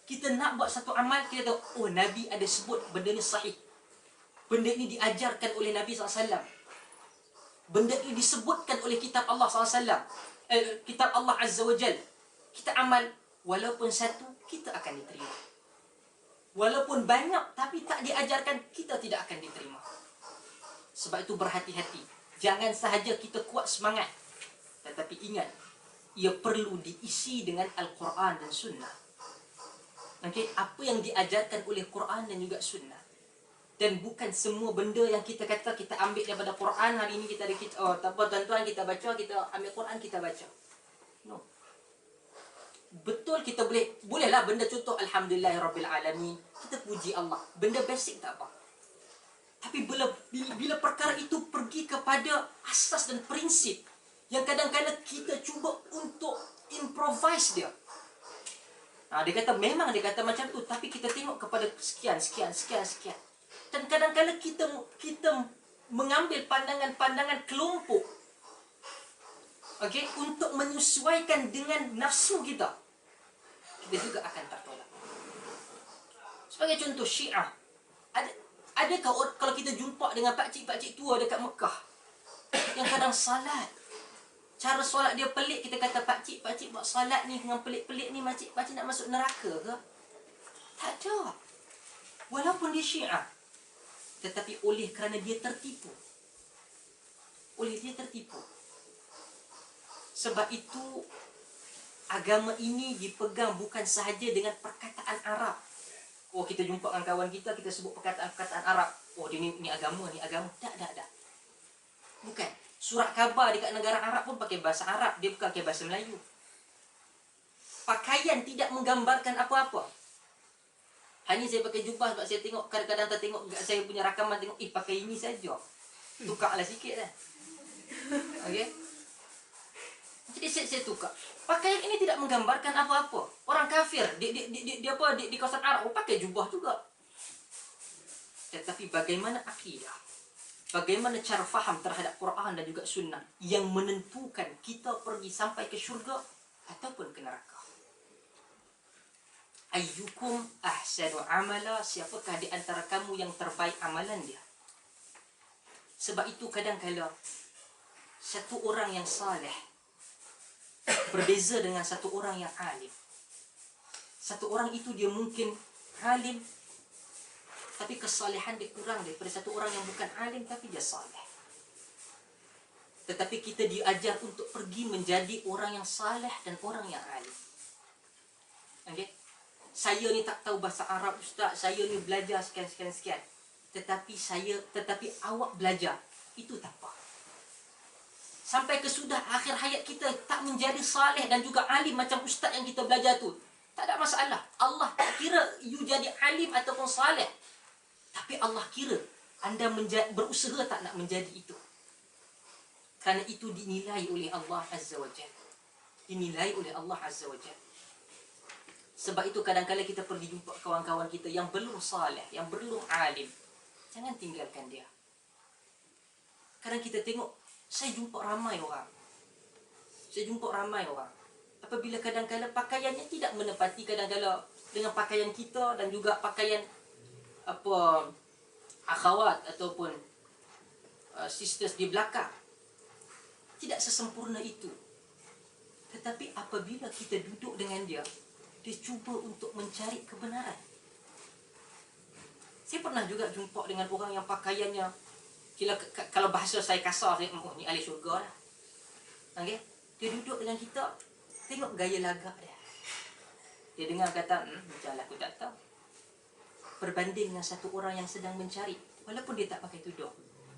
kita nak buat satu amal, kita tahu, oh Nabi ada sebut benda ni sahih. Benda ini diajarkan oleh Nabi SAW. Benda ini disebutkan oleh kitab Allah SAW. Kitab Allah Azza wa Jal. Kita amal, walaupun satu, kita akan diterima. Walaupun banyak, tapi tak diajarkan, kita tidak akan diterima. Sebab itu berhati-hati. Jangan sahaja kita kuat semangat, tetapi ingat, ia perlu diisi dengan Al-Quran dan Sunnah. Okay? Apa yang diajarkan oleh Quran dan juga Sunnah. Dan bukan semua benda yang kita kata kita ambil daripada Quran. Hari ini kita ada, tak apa tuan-tuan, kita baca, kita ambil Quran, kita baca. No. Betul kita bolehlah benda contoh Alhamdulillahirrabbilalamin, kita puji Allah. Benda basic tak apa. Tapi bila perkara itu pergi kepada asas dan prinsip yang kadang-kadang kita cuba untuk improvise dia. Dia kata memang dia kata macam tu, tapi kita tengok kepada sekian. Dan kadang-kadang kita mengambil pandangan-pandangan kelompok, okay, untuk menyesuaikan dengan nafsu kita. Kita juga akan tertolak. Sebagai contoh Syiah, adakah kalau kita jumpa dengan pakcik-pakcik tua dekat Mekah yang kadang salat, cara solat dia pelik, kita kata pakcik buat solat ni dengan pelik-pelik ni, pakcik nak masuk neraka ke? Tak ada. Walaupun dia Syiah, tetapi oleh kerana dia tertipu. Sebab itu agama ini dipegang bukan sahaja dengan perkataan Arab. Oh, kita jumpa dengan kawan kita sebut perkataan Arab. Oh, dia ni agama. Tak. Bukan. Surat khabar dekat negara Arab pun pakai bahasa Arab, dia bukan pakai bahasa Melayu. Pakaian tidak menggambarkan apa-apa. Hanya saya pakai jubah sebab saya tengok, kadang-kadang tertengok saya punya rakaman, tengok, pakai ini saja. Tukarlah sikit lah. Okey. Jadi saya tukar. Pakaian ini tidak menggambarkan apa-apa. Orang kafir di kawasan Arab pakai jubah juga. Tetapi bagaimana akidah? Bagaimana cara faham terhadap Quran dan juga Sunnah yang menentukan kita pergi sampai ke syurga ataupun ke neraka. Ayyukum ahsanu amala, siapakah di antara kamu yang terbaik amalan dia? Sebab itu kadang-kadang satu orang yang saleh berbeza dengan satu orang yang alim. Satu orang itu dia mungkin alim, tapi kesalehan dia kurang daripada satu orang yang bukan alim tapi dia saleh. Tetapi kita diajar untuk pergi menjadi orang yang saleh dan orang yang alim. Okay? Saya ni tak tahu bahasa Arab, Ustaz. Saya ni belajar sekian. Tetapi awak belajar, itu tak apa. sampai ke sudah akhir hayat kita tak menjadi saleh dan juga alim macam ustaz yang kita belajar tu, tak ada masalah. Allah tak kira you jadi alim ataupun saleh. Tapi Allah kira anda berusaha tak nak menjadi itu. Kerana itu dinilai oleh Allah Azza wa Jalla. Dinilai oleh Allah Azza wa Jalla. Sebab itu kadang-kadang kita pergi jumpa kawan-kawan kita yang belum saleh, yang belum alim. Jangan tinggalkan dia. Kadang kita tengok, saya jumpa ramai orang. Apabila kadang-kadang pakaiannya tidak menepati kadang-kadang dengan pakaian kita dan juga pakaian akhwat ataupun sisters di belakang. Tidak sesempurna itu. Tetapi apabila kita duduk dengan dia, dia cuba untuk mencari kebenaran. Saya pernah juga jumpa dengan orang yang pakaiannya, kalau bahasa saya kasar, saya ni ahli syurga lah. Okay? Dia duduk dengan kita, tengok gaya lagak dia. Dia dengar kata, macam aku tak tahu. Berbanding dengan satu orang yang sedang mencari, walaupun dia tak pakai tudung,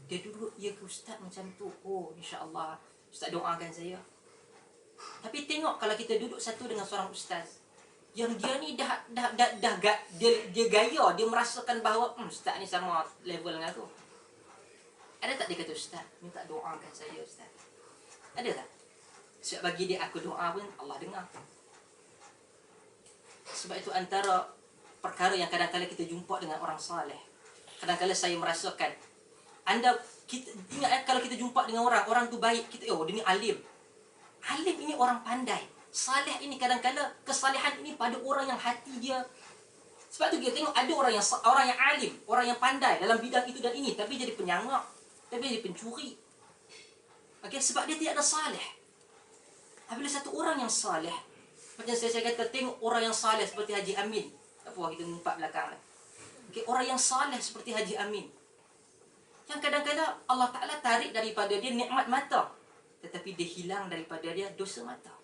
dia duduk, ya ke ustaz macam tu, oh insya-Allah ustaz doakan saya. Tapi tengok kalau kita duduk satu dengan seorang ustaz yang dia ni dia gaya, dia merasakan bahawa ustaz ni sama level dengan aku. Ada tak dia kata, ustaz minta doakan saya ustaz? Ada tak? Sebab bagi dia aku doa pun Allah dengar. Sebab itu antara perkara yang kadang-kadang kita jumpa dengan orang saleh. Kadang-kadang saya merasakan kita ingat kalau kita jumpa dengan orang tu baik, kita dia ni alim. Alim ini orang pandai. Saleh ini kadang-kadang kesalehan ini pada orang yang hati dia. Sebab tu kita tengok ada orang yang alim, orang yang pandai dalam bidang itu dan ini, tapi jadi penyangak, tapi jadi pencuri. Okey, sebab dia tidak ada saleh. Apabila satu orang yang saleh, macam saya kata, tengok orang yang saleh seperti Haji Amin. Apa kita nampak belakang ni. Okey, orang yang saleh seperti Haji Amin. Yang kadang-kadang Allah Ta'ala tarik daripada dia nikmat mata, tetapi dia hilang daripada dia dosa mata.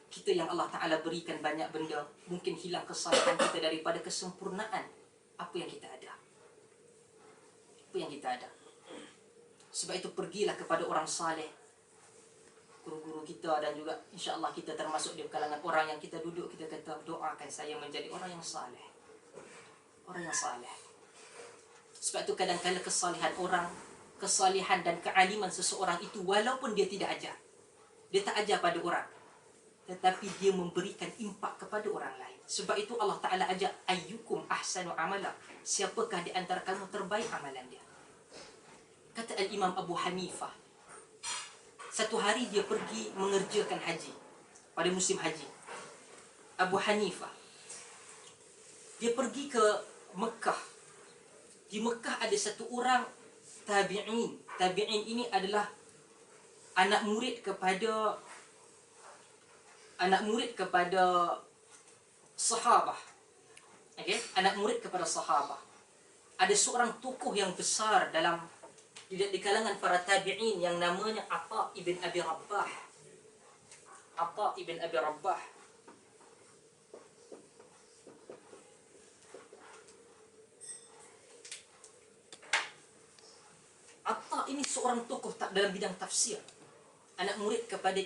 Kita yang Allah Ta'ala berikan banyak benda, mungkin hilang kesalahan kita daripada kesempurnaan apa yang kita ada. Sebab itu pergilah kepada orang saleh, guru-guru kita, dan juga insya-Allah kita termasuk di kalangan orang yang kita duduk, kita kata doakan saya menjadi orang yang saleh. Sebab itu kadang-kadang kesalihan dan kealiman seseorang itu, walaupun dia tidak ajar, dia tak ajar pada orang, tetapi dia memberikan impak kepada orang lain. Sebab itu Allah Ta'ala ajak, ayyukum ahsanu amala, siapakah di antara kamu terbaik amalan dia. Kata Al-Imam Abu Hanifah, satu hari dia pergi mengerjakan haji pada musim haji. Abu Hanifah, dia pergi ke Mekah. Di Mekah ada satu orang tabi'in. Tabi'in ini adalah anak murid kepada sahabah. Okey, anak murid kepada sahabah. Ada seorang tokoh yang besar di kalangan para tabi'in yang namanya Atha ibn Abi Rabbah. Atha ini seorang tokoh dalam bidang tafsir. Anak murid kepada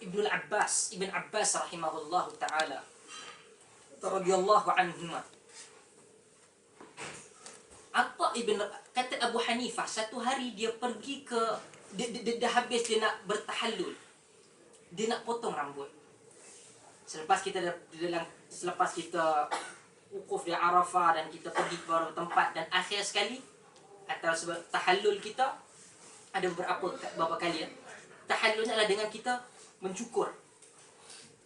Ibnu Abbas, Ibn Abbas rahimahullahu taala, radhiyallahu anhuma. Kata Abu Hanifah, satu hari dia pergi dia habis dia nak bertahallul. Dia nak potong rambut. Selepas kita wukuf di Arafah dan kita pergi ke beberapa tempat, dan akhir sekali atau sebab tahallul kita ada beberapa kali ya. Tahallulnya adalah dengan kita mencukur.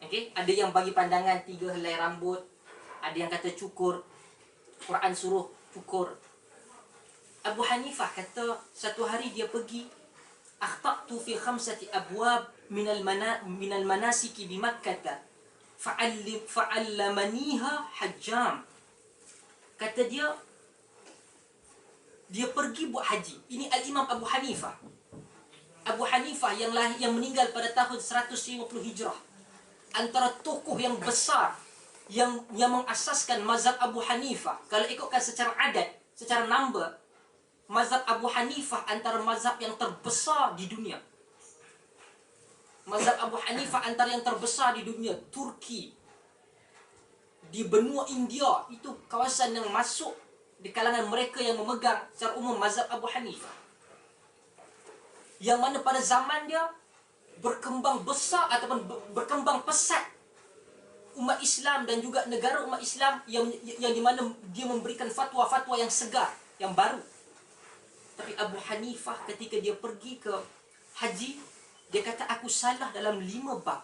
Okey, ada yang bagi pandangan 3 helai rambut, ada yang kata cukur. Quran suruh cukur. Abu Hanifah kata satu hari dia pergi, akhtatu fi 5 abwab minal manasiki bi Makkah fa'allamaniha hajjam. Kata dia pergi buat haji. Ini Al-Imam Abu Hanifah. Abu Hanifah yang meninggal pada tahun 150 Hijrah. Antara tokoh yang besar yang mengasaskan mazhab Abu Hanifah. Kalau ikutkan secara adat, secara number, mazhab Abu Hanifah antara mazhab yang terbesar di dunia. Mazhab Abu Hanifah antara yang terbesar di dunia. Turki, di benua India, itu kawasan yang masuk di kalangan mereka yang memegang secara umum mazhab Abu Hanifah. Yang mana pada zaman dia berkembang besar ataupun berkembang pesat umat Islam dan juga negara umat Islam yang di mana dia memberikan fatwa-fatwa yang segar, yang baru. Tapi Abu Hanifah ketika dia pergi ke haji, dia kata aku salah dalam 5 bab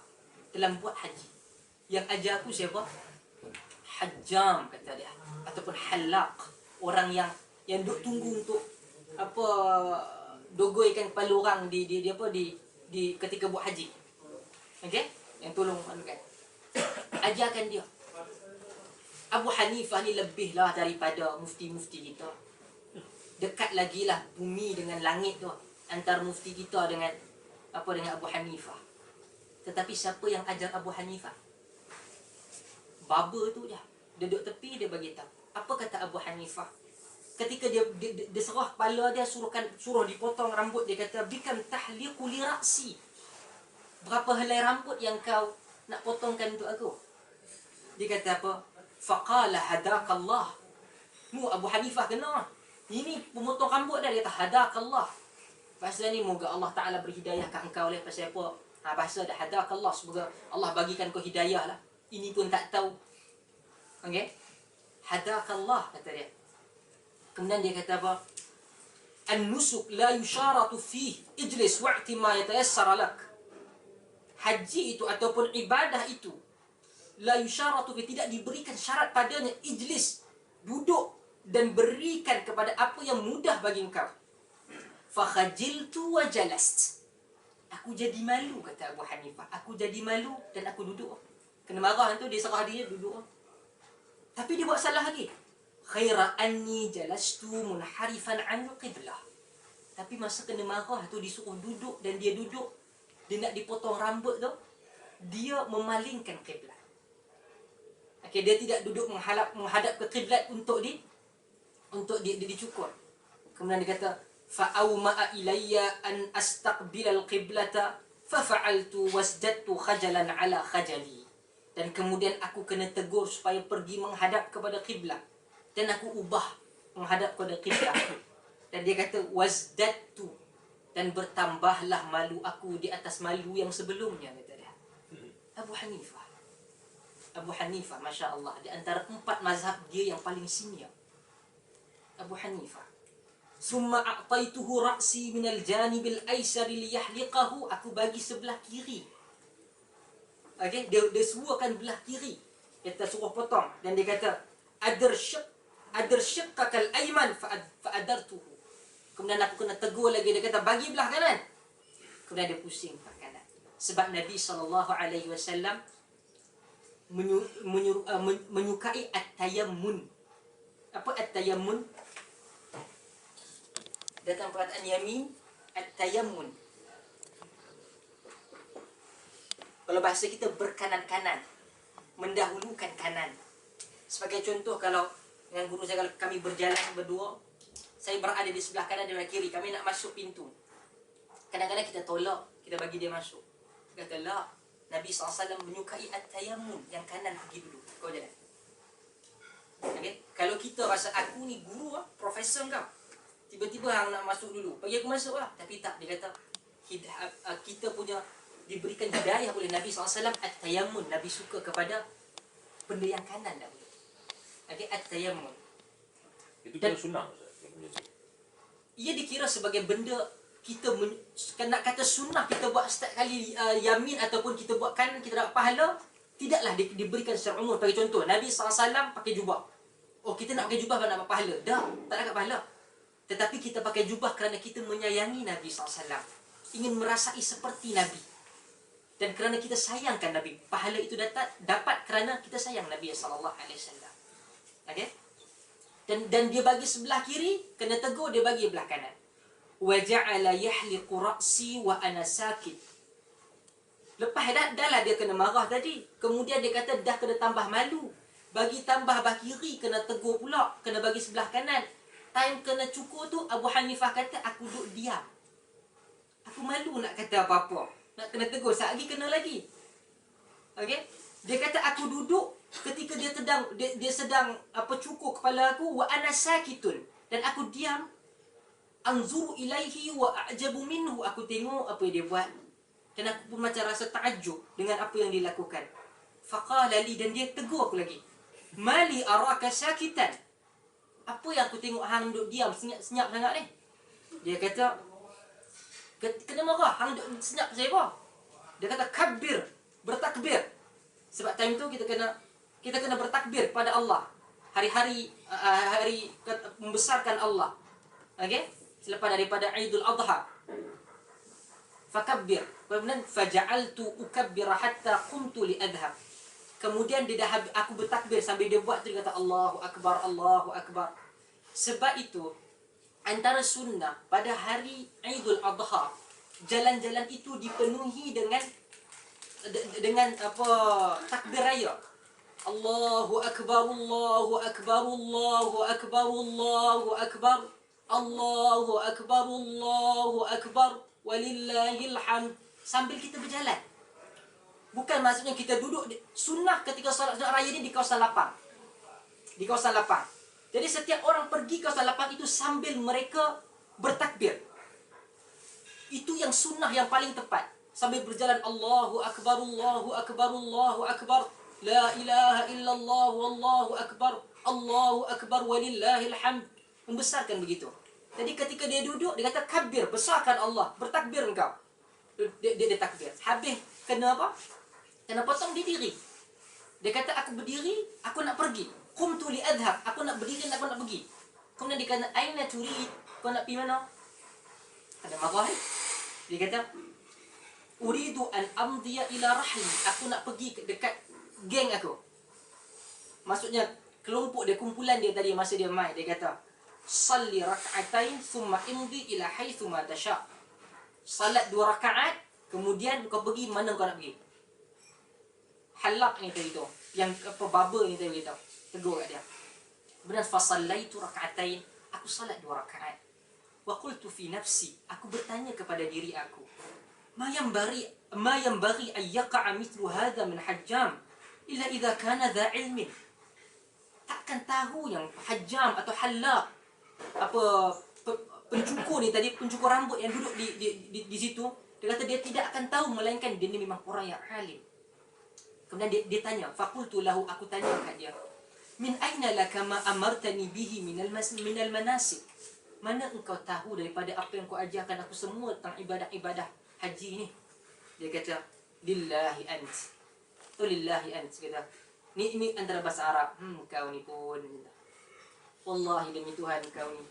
dalam buat haji. Yang ajar aku siapa? Hajjam, kata dia, ataupun halaq, orang yang duk tunggu untuk apa, dogoikan kepala orang di ketika buat haji. Okey? Yang tolong kan. Ajarkan dia. Abu Hanifah ni lebihlah daripada mufti-mufti kita. Dekat lagi lah bumi dengan langit tu, antara mufti kita dengan dengan Abu Hanifah. Tetapi siapa yang ajar Abu Hanifah? Baba tu je. Dia duduk tepi, dia bagi tahu. Apa kata Abu Hanifah? Ketika dia serah kepala dia, suruh dipotong rambut, dia kata bikam tahliqu li ra'si. Berapa helai rambut yang kau nak potongkan untuk aku? Dia kata apa? Faqala hadakallah. Abu Hanifah kena. Ini pemotong rambut dia kata hadakallah. Bahasa ni moga Allah Taala beri hidayah kat engkau oleh pasal apa? Bahasa dah hadakallah, semoga Allah bagikan kau hidayah lah. Ini pun tak tahu. Okey? Hadakallah kata dia. Kemudian dia kata apa? An-nusuk la yusharatu fihi ijlis wa'ti ma yatayassara lak. Haji itu ataupun ibadah itu la yusharatu fihi, tidak diberikan syarat padanya, ijlis, duduk dan berikan kepada apa yang mudah bagi engkau. Fa khajiltu wa jalast. Aku jadi malu, kata Abu Hanifah. Aku jadi malu dan aku duduk. Kena marah tu, dia serah diri, duduk. Tapi dia buat salah lagi. Khaira anni jalastu munharifan an qiblah. Tapi masa kena marah tu, disuruh duduk dan dia duduk, dia nak dipotong rambut tu, dia memalingkan kiblat. Okey, dia tidak duduk menghadap ke kiblat untuk dicukur. Kemudian dia kata fa'awma'a ilayya an astaqbil al-qiblata fafa'altu wasjadtu khajalan ala khajali. Dan kemudian aku kena tegur supaya pergi menghadap kepada kiblat, dan aku ubah menghadap kepada kiblat. Dan dia kata wasdadtu, dan bertambahlah malu aku di atas malu yang sebelumnya, kata dia. Abu Hanifah, Masya Allah, di antara 4 mazhab dia yang paling senior. Abu Hanifah. Summa a'taituhu ra'si minal janibil aysari liyahliqahu. Aku bagi sebelah kiri. Okey, dia suruhkan belah kiri. Dia suruh potong. Dan dia kata adarsyaqakal ayman fa'adartuhu. Kemudian aku kena tegur lagi. Dia kata bagi belah kanan. Kemudian dia pusing belah kanan. Sebab Nabi SAW menyukai at-tayammun. Apa at-tayammun? Datang perkataan yamin, at-tayammun. Kalau bahasa kita berkanan-kanan, mendahulukan kanan. Sebagai contoh, kalau dengan guru saya, kalau kami berjalan berdua, saya berada di sebelah kanan, dia sebelah kiri, kami nak masuk pintu. Kadang-kadang kita tolak, kita bagi dia masuk. Kata la, Nabi SAW menyukai at-tayammun, yang kanan pergi dulu, kau jalan. Okay? Kalau kita rasa aku ni guru, profesor kau, tiba-tiba hang nak masuk dulu, bagi aku masuk lah. Tapi tak, dia kata kita punya diberikan hidayah oleh Nabi SAW at-tayammun. Nabi suka kepada benda yang kanan tak boleh. Okay, at-tayammun. Itu kena sunnah. Ia dikira sebagai benda kita nak kata sunnah, kita buat setiap kali yamin ataupun kita buat kanan, kita dapat pahala. Tidaklah diberikan secara umum. Bagi contoh, Nabi SAW pakai jubah. Oh, kita nak pakai jubah nak dapat pahala. Dah, tak dapat pahala. Tetapi kita pakai jubah kerana kita menyayangi Nabi SAW. Ingin merasai seperti Nabi. Dan kerana kita sayangkan Nabi. Pahala itu dapat kerana kita sayang Nabi SAW. Okay? Dan dia bagi sebelah kiri, kena tegur, dia bagi belah kanan. وَجَعَلَ يَحْلِقُ رَأْسِي وَأَنَا سَاكِتْ. Lepas dah lah dia kena marah tadi. Kemudian dia kata dah kena tambah malu. Bagi tambah belah kiri, kena tegur pula. Kena bagi sebelah kanan. time kena cukur tu, Abu Hanifah kata aku duduk diam. Aku malu nak kata apa-apa. Nak kena tegur, lagi kena lagi. Okey? Dia kata aku duduk ketika dia sedang cukur kepala aku, wa ana sakitun, dan aku diam, anzuru ilaihi wa a'jabu minhu, aku tengok apa dia buat dan aku pun macam rasa takjub dengan apa yang dilakukan. Faqala li, dan dia tegur aku lagi. Mali araka sakitan. Apa yang aku tengok hang duduk diam senyap-senyap sangat ni? Dia kata, kena marah, hang duduk senyap saya apa? Dia kata kabir, bertakbir. Sebab time tu kita kena bertakbir pada Allah. Hari-hari membesarkan Allah. Okey? Selepas daripada Aidul Adha. Fakabbir. Kemudian faja'altu ukabbir hatta qumtu li adhhab. Kemudian aku bertakbir sambil dia buat tu, dia kata Allahu Akbar, Allahu Akbar. Sebab itu antara sunnah pada hari Aidul Adha, jalan-jalan itu dipenuhi dengan takbir raya. Allahu Akbar, Allahu Akbar, Allahu Akbar, Allahu Akbar, Allahu Akbar, Allahu Akbar, walillahil hamd. Sambil kita berjalan. Bukan maksudnya kita duduk. Sunnah ketika solat raya ni di kawasan lapang. Di kawasan lapang. Jadi setiap orang pergi kawasan lapang itu sambil mereka bertakbir. Itu yang sunnah yang paling tepat. Sambil berjalan Allahu Akbar, Allahu Akbar, Allahu Akbar, la ilaha illallah, wallahu akbar, Allahu Akbar, walillahil hamd. Membesarkan begitu. Jadi ketika dia duduk, dia kata kabir, besarkan Allah, bertakbir engkau. Dia takbir. Habis kena apa? Kena potong dia diri. Dia kata aku berdiri, aku nak pergi. Qumtu li adhhab, aku nak berdiri, aku nak pergi. Kemudian dia kata aina turid, kau nak pergi mana? Ada marah. Dia kata uridu an amdiya ila rahli, aku nak pergi dekat geng aku. Maksudnya kelompok dia, kumpulan dia tadi masa dia main. Dia kata salli rak'atain thumma imdi ila haitsu ma tasha. Salat 2 rakaat, kemudian kau pergi mana kau nak pergi. Halak ni tadi tu, yang baba ni tadi kita tegur kat dia. Kemudian fa sallaitu rak'atain, aku salat 2 rakaat. Wa qultu fi nafsi, aku bertanya kepada diri aku, ma yanbaghi ay yaqa'a mithlu hadha min hajjam illa idza kana dha ilmin. Takkan tahu yang hajjam atau halak, pencukur ni tadi, pencukur rambut yang duduk di situ, dia kata dia tidak akan tahu melainkan dia ni memang orang yang alim. Kemudian dia tanya, faqultu lahu, aku tanya kat dia, min aina laka ma amartani bihi minal manasik. Mana engkau tahu daripada apa yang kau ajarkan aku semua tentang ibadah-ibadah haji ni? Dia kata lillahi ant. Lillahi ant. Kata ni antara bahasa Arab. Kau ni pun, wallahi demi Tuhan kau ni.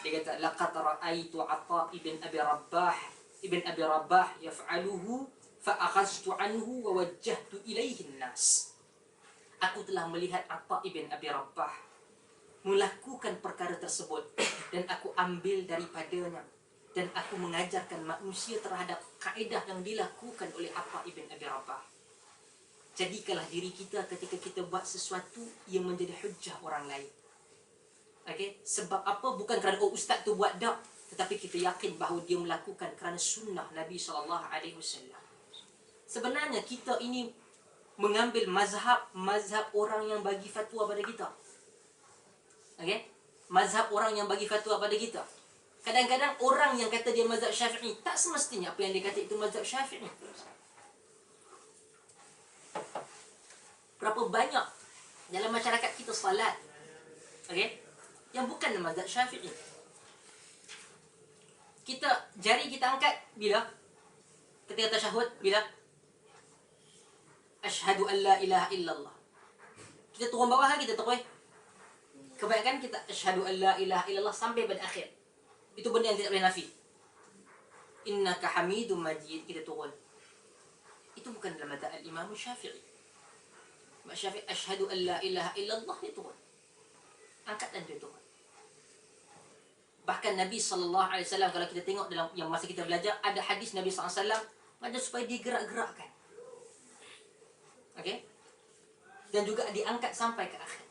Dia kata laqad ra'aitu Atha ibn Abi Rabah yaf'aluhu fa akhadtu anhu wa wajjahtu ilaihi an-nas. Aku telah melihat Atha ibn Abi Rabah melakukan perkara tersebut dan aku ambil daripadanya dan aku mengajarkan manusia terhadap kaedah yang dilakukan oleh Atha ibn Abi Rabah. Jadikanlah diri kita ketika kita buat sesuatu yang menjadi hujjah orang lain. Okey, sebab apa? Bukan kerana ustaz tu buat dak, tetapi kita yakin bahawa dia melakukan kerana sunnah Nabi SAW. Sebenarnya kita ini mengambil mazhab orang yang bagi fatwa pada kita. Okey, mazhab orang yang bagi fatwa pada kita. Kadang-kadang orang yang kata dia mazhab Syafi'i, tak semestinya apa yang dia kata itu mazhab Syafi'i. Berapa banyak dalam masyarakat kita salat, okey, yang bukan mazhab Syafi'i. Jari kita angkat bila? Ketika tasyahud, bila? Asyhadu an la ilaha illallah. Kita turun bawah lagi, kita terus. Kebanyakan kita asyhadu an la ilaha illallah sampai pada akhir. Itu benda yang tidak boleh nafi. Innaka hamidum majid, kita turun. Itu bukan dalam mazhab al-Imam Syafi'i. Imam Syafi'i asyhadu an la ilaha illallah, dia turun. Angkat dan dia turun. Bahkan Nabi SAW, kalau kita tengok dalam yang masa kita belajar, ada hadis Nabi SAW macam supaya digerak-gerakkan. Okey? Dan juga diangkat sampai ke akhir.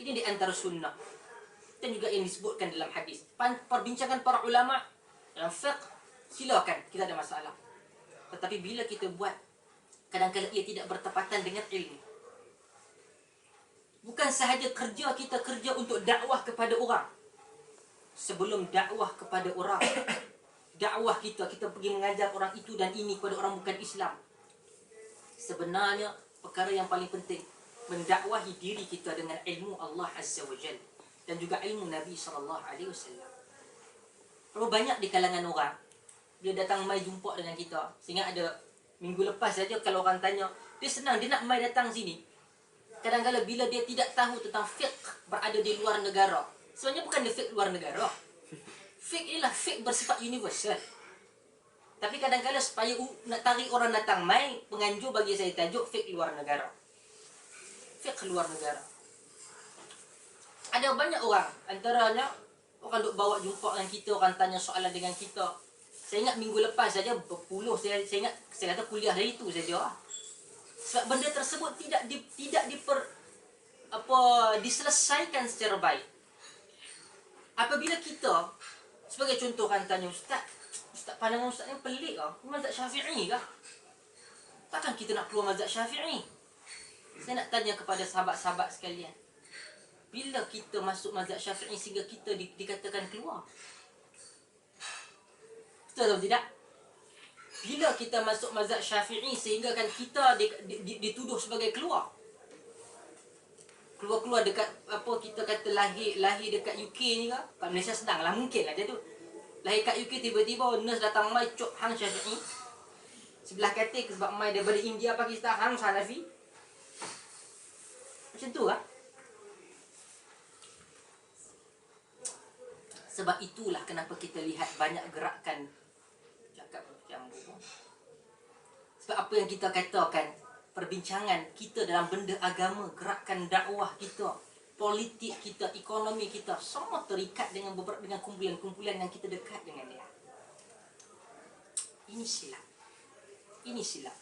Ini di antara sunnah. dan juga yang disebutkan dalam hadis. Perbincangan para ulama dalam fiqh, silakan, kita ada masalah. Tetapi bila kita buat, kadang-kadang ia tidak bertepatan dengan ilmu. Bukan sahaja kerja kita kerja untuk dakwah kepada orang. Sebelum dakwah kepada orang, dakwah kita pergi mengajar orang itu dan ini kepada orang bukan Islam. Sebenarnya perkara yang paling penting, mendakwahi diri kita dengan ilmu Allah Azza wa Jalla dan juga ilmu Nabi SAW. Berapa banyak di kalangan orang dia datang mai jumpa dengan kita. Sehingga ada minggu lepas saja kalau orang tanya, dia senang, dia nak mai datang sini. Kadang-kadang bila dia tidak tahu tentang fiqh berada di luar negara, sebenarnya bukan dia fiqh luar negara. Fiqh ialah fiqh bersifat universal. Tapi kadang-kadang supaya nak tarik orang datang mai, penganjur bagi saya tajuk fiqh luar negara. Fiqh luar negara. Ada banyak orang, antaranya orang duk bawa jumpa dengan kita, orang tanya soalan dengan kita. Saya ingat minggu lepas saja berpuluh, saya ingat saya kata kuliah hari itu saja. Sebab benda tersebut tidak diselesaikan secara baik. Apabila kita, sebagai contoh kan tanya, Ustaz pandangan Ustaz ni pelik lah, mazhab Syafi'i kah? Takkan kita nak keluar mazhab Syafi'i? Saya nak tanya kepada sahabat-sahabat sekalian, bila kita masuk mazhab Syafi'i sehingga kita dikatakan keluar? Betul atau tidak? Bila kita masuk mazhab Syafi'i sehingga kan kita dituduh sebagai keluar dekat kita kata lahir dekat UK ni ke? Kat Malaysia sedang lah mungkin lah dia tu. Lahir kat UK tiba-tiba nurse datang mai cok hang Syafi'i. Sebelah katil sebab mai daripada India Pakistan hang Salafi. Macam tu lah. Sebab itulah kenapa kita lihat banyak gerakan sebab apa yang kita katakan, perbincangan kita dalam benda agama, gerakan dakwah kita, politik kita, ekonomi kita, semua terikat dengan kumpulan-kumpulan yang kita dekat dengan dia. Ini silap.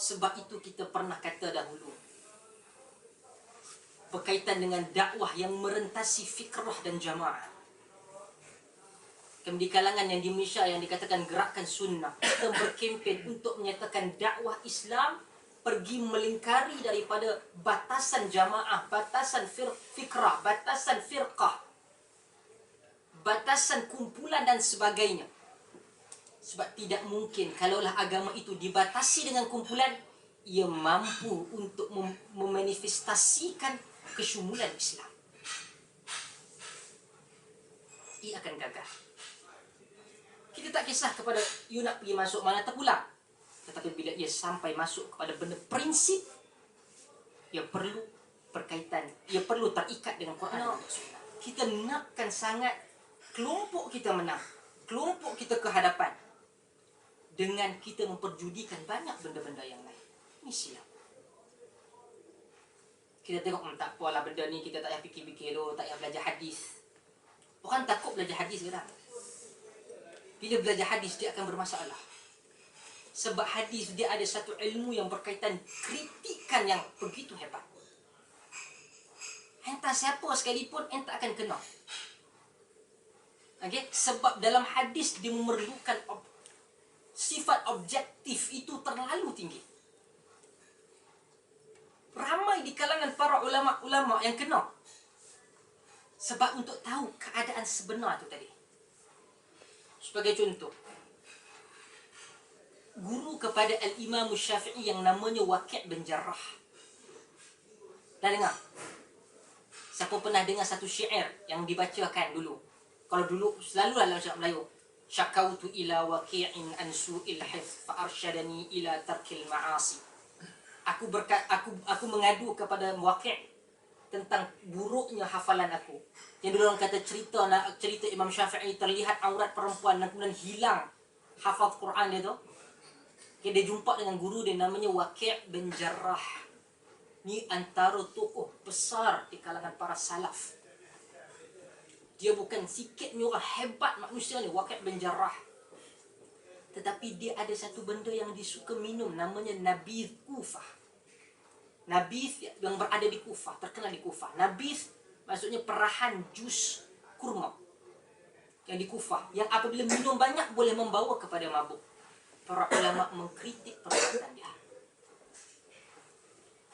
Sebab itu kita pernah kata dahulu, berkaitan dengan dakwah yang merentasi fikrah dan jamaah. Di kalangan yang di Malaysia yang dikatakan gerakan sunnah, kita berkempen untuk menyatakan dakwah Islam pergi melingkari daripada batasan jamaah, batasan fikrah, batasan firqah, batasan kumpulan dan sebagainya. Sebab tidak mungkin kalaulah agama itu dibatasi dengan kumpulan, ia mampu untuk memanifestasikan kesyumulan Islam. Ia akan gagal. Kita tak kisah kepada you nak pergi masuk mana terpulang. Tetapi bila ia sampai masuk kepada benda prinsip, ia perlu berkaitan, ia perlu terikat dengan Quran dan Sunnah. Kita nakkan sangat kelompok kita menang, kelompok kita ke hadapan, dengan kita memperjudikan banyak benda-benda yang lain. Ini silap. Kita tengok, tak apalah benda ni, kita tak payah fikir-fikir dulu, tak payah belajar hadis. Orang takut belajar hadis sekarang. Bila belajar hadis, dia akan bermasalah. Sebab hadis, dia ada satu ilmu yang berkaitan kritikan yang begitu hebat. Entah siapa sekalipun, entah akan kena. Okay? Sebab dalam hadis, dia memerlukan sifat objektif itu terlalu tinggi. Ramai di kalangan para ulama-ulama yang kena. Sebab untuk tahu keadaan sebenar itu tadi. Sebagai contoh, guru kepada Al-Imam Syafi'i yang namanya Waqi' bin Jarrah. Dah dengar? Siapa pernah dengar satu syair yang dibacakan dulu? Kalau dulu, selalu dalam syair Melayu. Syakautu ila waqi'in an su'il hifz fa arsyadani ila tarkil ma'asi. Aku mengadu kepada Waqi' tentang buruknya hafalan aku. Yang dulu orang kata cerita Imam Syafi'i, terlihat aurat perempuan dan kemudian hilang hafal Quran dia tu. Okay, dia jumpa dengan guru dia namanya Waqi' bin Jarrah. Ni antara tokoh besar di kalangan para salaf. Dia bukan sikit ni orang hebat manusia ni, Waqi' bin Jarrah. Tetapi dia ada satu benda yang disuka minum, namanya Nabidh Kufah. Nabidh yang berada di Kufah, terkenal di Kufah. Nabidh maksudnya perahan jus kurma yang di Kufah, yang apabila minum banyak boleh membawa kepada mabuk. Para ulama mengkritik perkataan dia.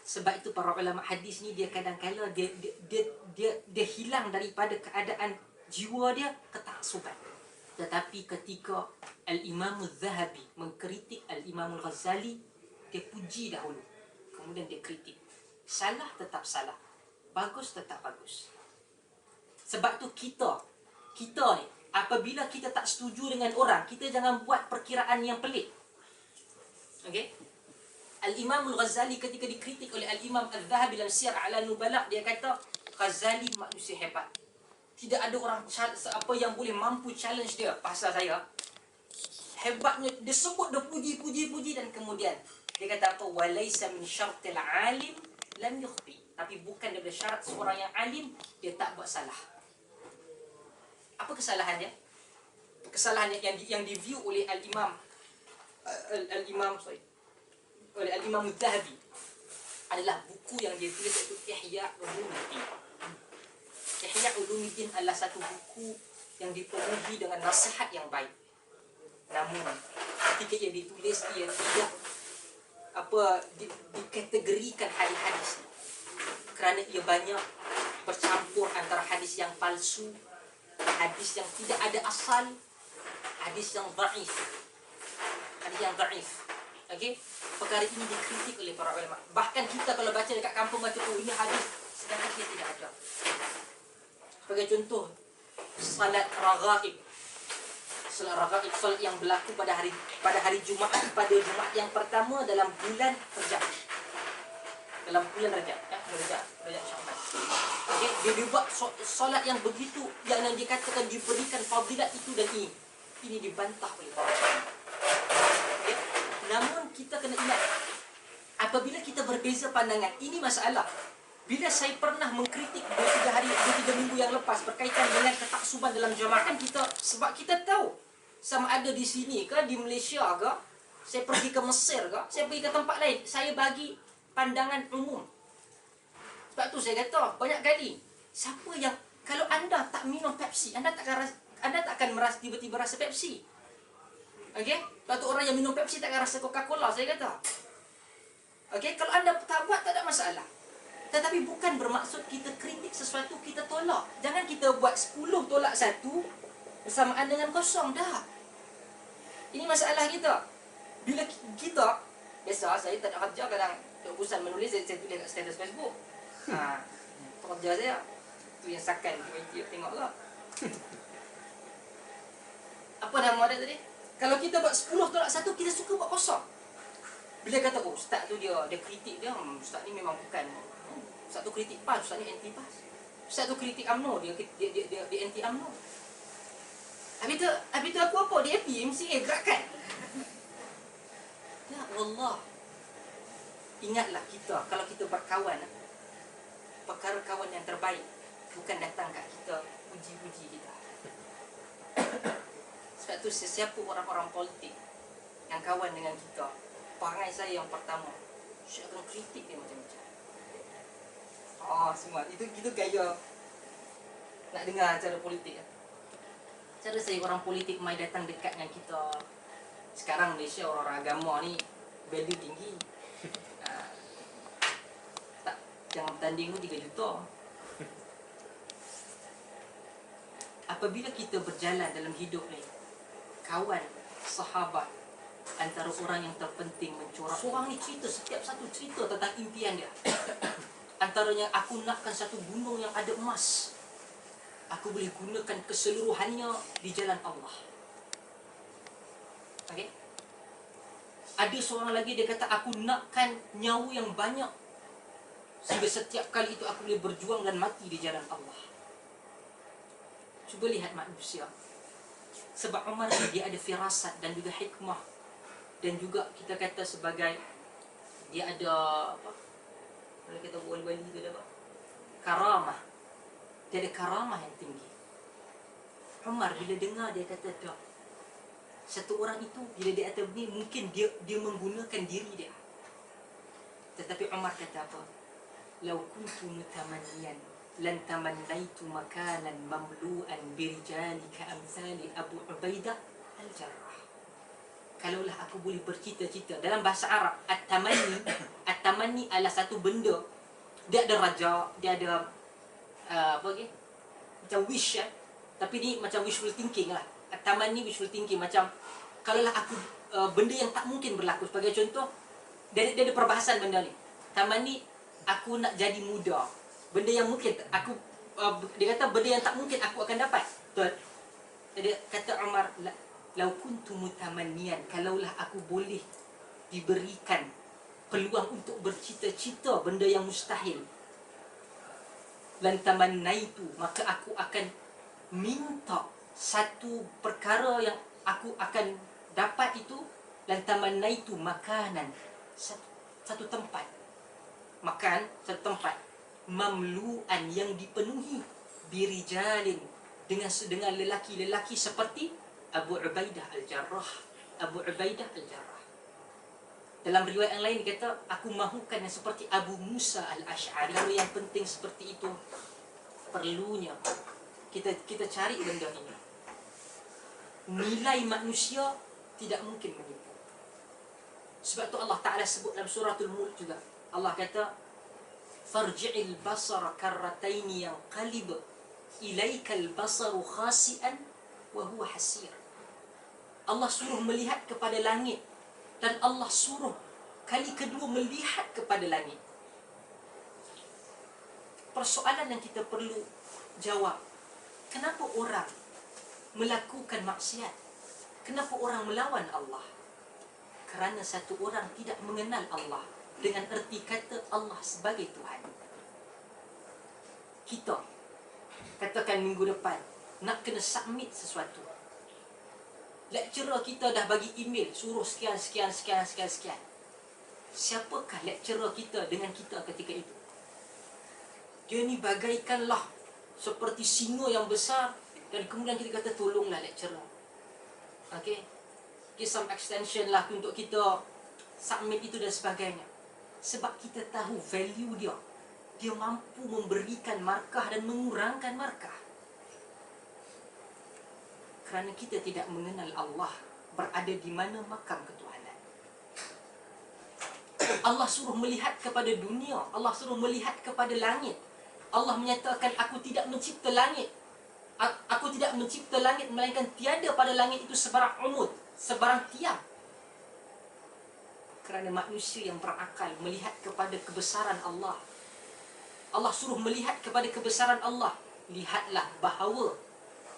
Sebab itu para ulama hadis ni dia kadang-kala dia hilang daripada keadaan jiwa dia ketaksuban. Tetapi ketika Al-Imam Al-Zahabi mengkritik Al-Imam Al-Ghazali, dia puji dahulu, kemudian dia kritik. Salah tetap salah, bagus tetap bagus. Sebab tu kita ni, apabila kita tak setuju dengan orang, kita jangan buat perkiraan yang pelik. Okey? Al-Imam Al-Ghazali ketika dikritik oleh Al-Imam Al-Zahabi dalam Siyar A'lam Nubala, dia kata Ghazali manusia hebat. Tidak ada orang apa yang boleh mampu challenge dia pasal saya. Hebatnya, dia sebut, dia puji, dan kemudian dia kata apa? Walaysa min syartil alim lam yukhti. Tapi bukan daripada syarat seorang yang alim, dia tak buat salah. Apa kesalahan dia? Kesalahan yang di-view oleh Al-Imam oleh Al-Imam Al-Zahabi adalah buku yang dia tulis, iaitu Ihya Ulumuddin. Ihya Ulumuddin adalah satu buku yang dipenuhi dengan nasihat yang baik. Namun ketika ia ditulis, ia tidak dikategorikan hadis-hadis, kerana ia banyak bercampur antara hadis yang palsu, hadis yang tidak ada asal, hadis yang dhaif. Okey, perkara ini dikritik oleh para ulama. Bahkan kita kalau baca dekat kampung, baca ini hadis, sedangkan dia tidak ada. Sebagai contoh, salat raghaib. Salat yang berlaku pada hari Jumaat, pada Jumaat yang pertama dalam bulan Rajab. Rajab Syaban. Okey, dia buat solat yang begitu, yang dikatakan diberikan fadilat itu dan ini. Ini dibantah oleh para ulama. Okay? Namun kita kena ingat, apabila kita berbeza pandangan, ini masalah. Bila saya pernah mengkritik 2-3 minggu yang lepas berkaitan dengan ketaksuban dalam jamaah kita, sebab kita tahu sama ada di sini ke, di Malaysia ke, saya pergi ke Mesir ke, saya pergi ke tempat lain, saya bagi pandangan umum. Sebab tu saya kata banyak kali, siapa yang, kalau anda tak minum Pepsi, anda tak akan merasa tiba-tiba rasa Pepsi. Okey? Sebab tu orang yang minum Pepsi tak akan rasa Coca-Cola, saya kata. Okey, kalau anda tak buat, tak ada masalah. Tetapi bukan bermaksud kita kritik sesuatu, kita tolak. Jangan kita buat 10 tolak 1 bersamaan dengan kosong. Dah. Ini masalah kita. Bila kita, biasa saya tak ada kerja, kadang bosan menulis, saya tulis kat status Facebook. Kerja saya. Tu yang sakan YouTube tengoklah. Apa nama dia tadi? Kalau kita buat 10 tolak 1, kita suka buat kosong. Bila kata, oh ustaz tu dia kritik dia, ustaz ni memang bukan. Ustaz tu kritik PAS, ustaz ni anti PAS. Ustaz tu kritik UMNO, dia anti UMNO. Habis tu aku apa? Dia happy, MCA gerakan. Ya Allah. Ingatlah kita, kalau kita berkawan, perkara kawan yang terbaik bukan datang kat kita, puji-puji kita. Sebab tu sesiapa orang-orang politik yang kawan dengan kita, perangai saya yang pertama, saya akan kritik dia macam-macam. Semua itu gaya nak dengar cara politik. Cara saya orang politik mai datang dekat dengan kita. Sekarang Malaysia orang-orang agama ni value tinggi. Tak, jangan bertanding pun 3 juta. Apabila kita berjalan dalam hidup ni, kawan, sahabat, antara orang yang terpenting mencorak. Seorang ni cerita, setiap satu cerita tentang impian dia. Antaranya, aku nakkan satu gunung yang ada emas. Aku boleh gunakan keseluruhannya di jalan Allah. Okey? Ada seorang lagi dia kata, aku nakkan nyawa yang banyak, sehingga setiap kali itu aku boleh berjuang dan mati di jalan Allah. Cuba lihat manusia. Sebab Umar dia ada firasat dan juga hikmah. Dan juga kita kata sebagai dia ada apa? Kalau kita wali-wali tu ada apa? Karamah. Dia ada karamah yang tinggi. Umar bila dengar dia kata tak. Satu orang itu bila dia atas ni mungkin dia menggunakan diri dia. Tetapi Umar kata apa? Lau kuntu mutamanniyan lan tamannaitu makanan mamlu'an birijali ka'amthali Abu Ubaidah al-Jarrah. Kalaulah aku boleh bercita-cita. Dalam bahasa Arab, at-tamanni adalah satu benda. Dia ada raja, dia ada apa lagi? Macam wish, tapi ni macam wishful thinking lah. At-tamanni wishful thinking, macam kalaulah aku benda yang tak mungkin berlaku. Sebagai contoh, dia ada perbahasan benda ni. Tamanni, aku nak jadi muda. Benda yang mungkin aku dia kata benda yang tak mungkin aku akan dapat. Betul? Jadi kata Umar, lau kuntu mutamanniyan, kalaulah aku boleh diberikan peluang untuk bercita-cita benda yang mustahil, lan tamannaitu, maka aku akan minta satu perkara yang aku akan dapat itu, lan tamannaitu makanan, satu tempat, makan satu tempat, mamlu'an, yang dipenuhi, birijalin, dengan lelaki-lelaki seperti Abu Ubaidah al-Jarrah. Abu Ubaidah al-Jarrah. Dalam riwayat yang lain dia kata, aku mahukan yang seperti Abu Musa al-Ash'ari. Kalau yang penting seperti itu, perlunya kita cari benda ini. Nilai manusia tidak mungkin menipu. Sebab tu Allah Ta'ala sebut dalam suratul Mulk juga. Allah kata, farji'il basara karrataini yang qalib ilaikal basaru khasi'an wa huwa hasir. Allah suruh melihat kepada langit, dan Allah suruh kali kedua melihat kepada langit. Persoalan yang kita perlu jawab, kenapa orang melakukan maksiat? Kenapa orang melawan Allah? Kerana satu orang tidak mengenal Allah dengan erti kata Allah sebagai Tuhan. Kita katakan minggu depan nak kena submit sesuatu, lecturer kita dah bagi email suruh sekian. Siapakah lecturer kita dengan kita ketika itu? Dia ni bagaikanlah seperti singa yang besar, dan kemudian kita kata tolonglah lecturer, okay, give some extension lah untuk kita submit itu dan sebagainya. Sebab kita tahu value dia. Dia mampu memberikan markah dan mengurangkan markah. Kerana kita tidak mengenal Allah berada di mana makam ketuhanan. Allah suruh melihat kepada dunia, Allah suruh melihat kepada langit. Allah menyatakan, aku tidak mencipta langit. Aku tidak mencipta langit, melainkan tiada pada langit itu sebarang umud, sebarang tiang. Kerana manusia yang berakal melihat kepada kebesaran Allah. Allah suruh melihat kepada kebesaran Allah. Lihatlah bahawa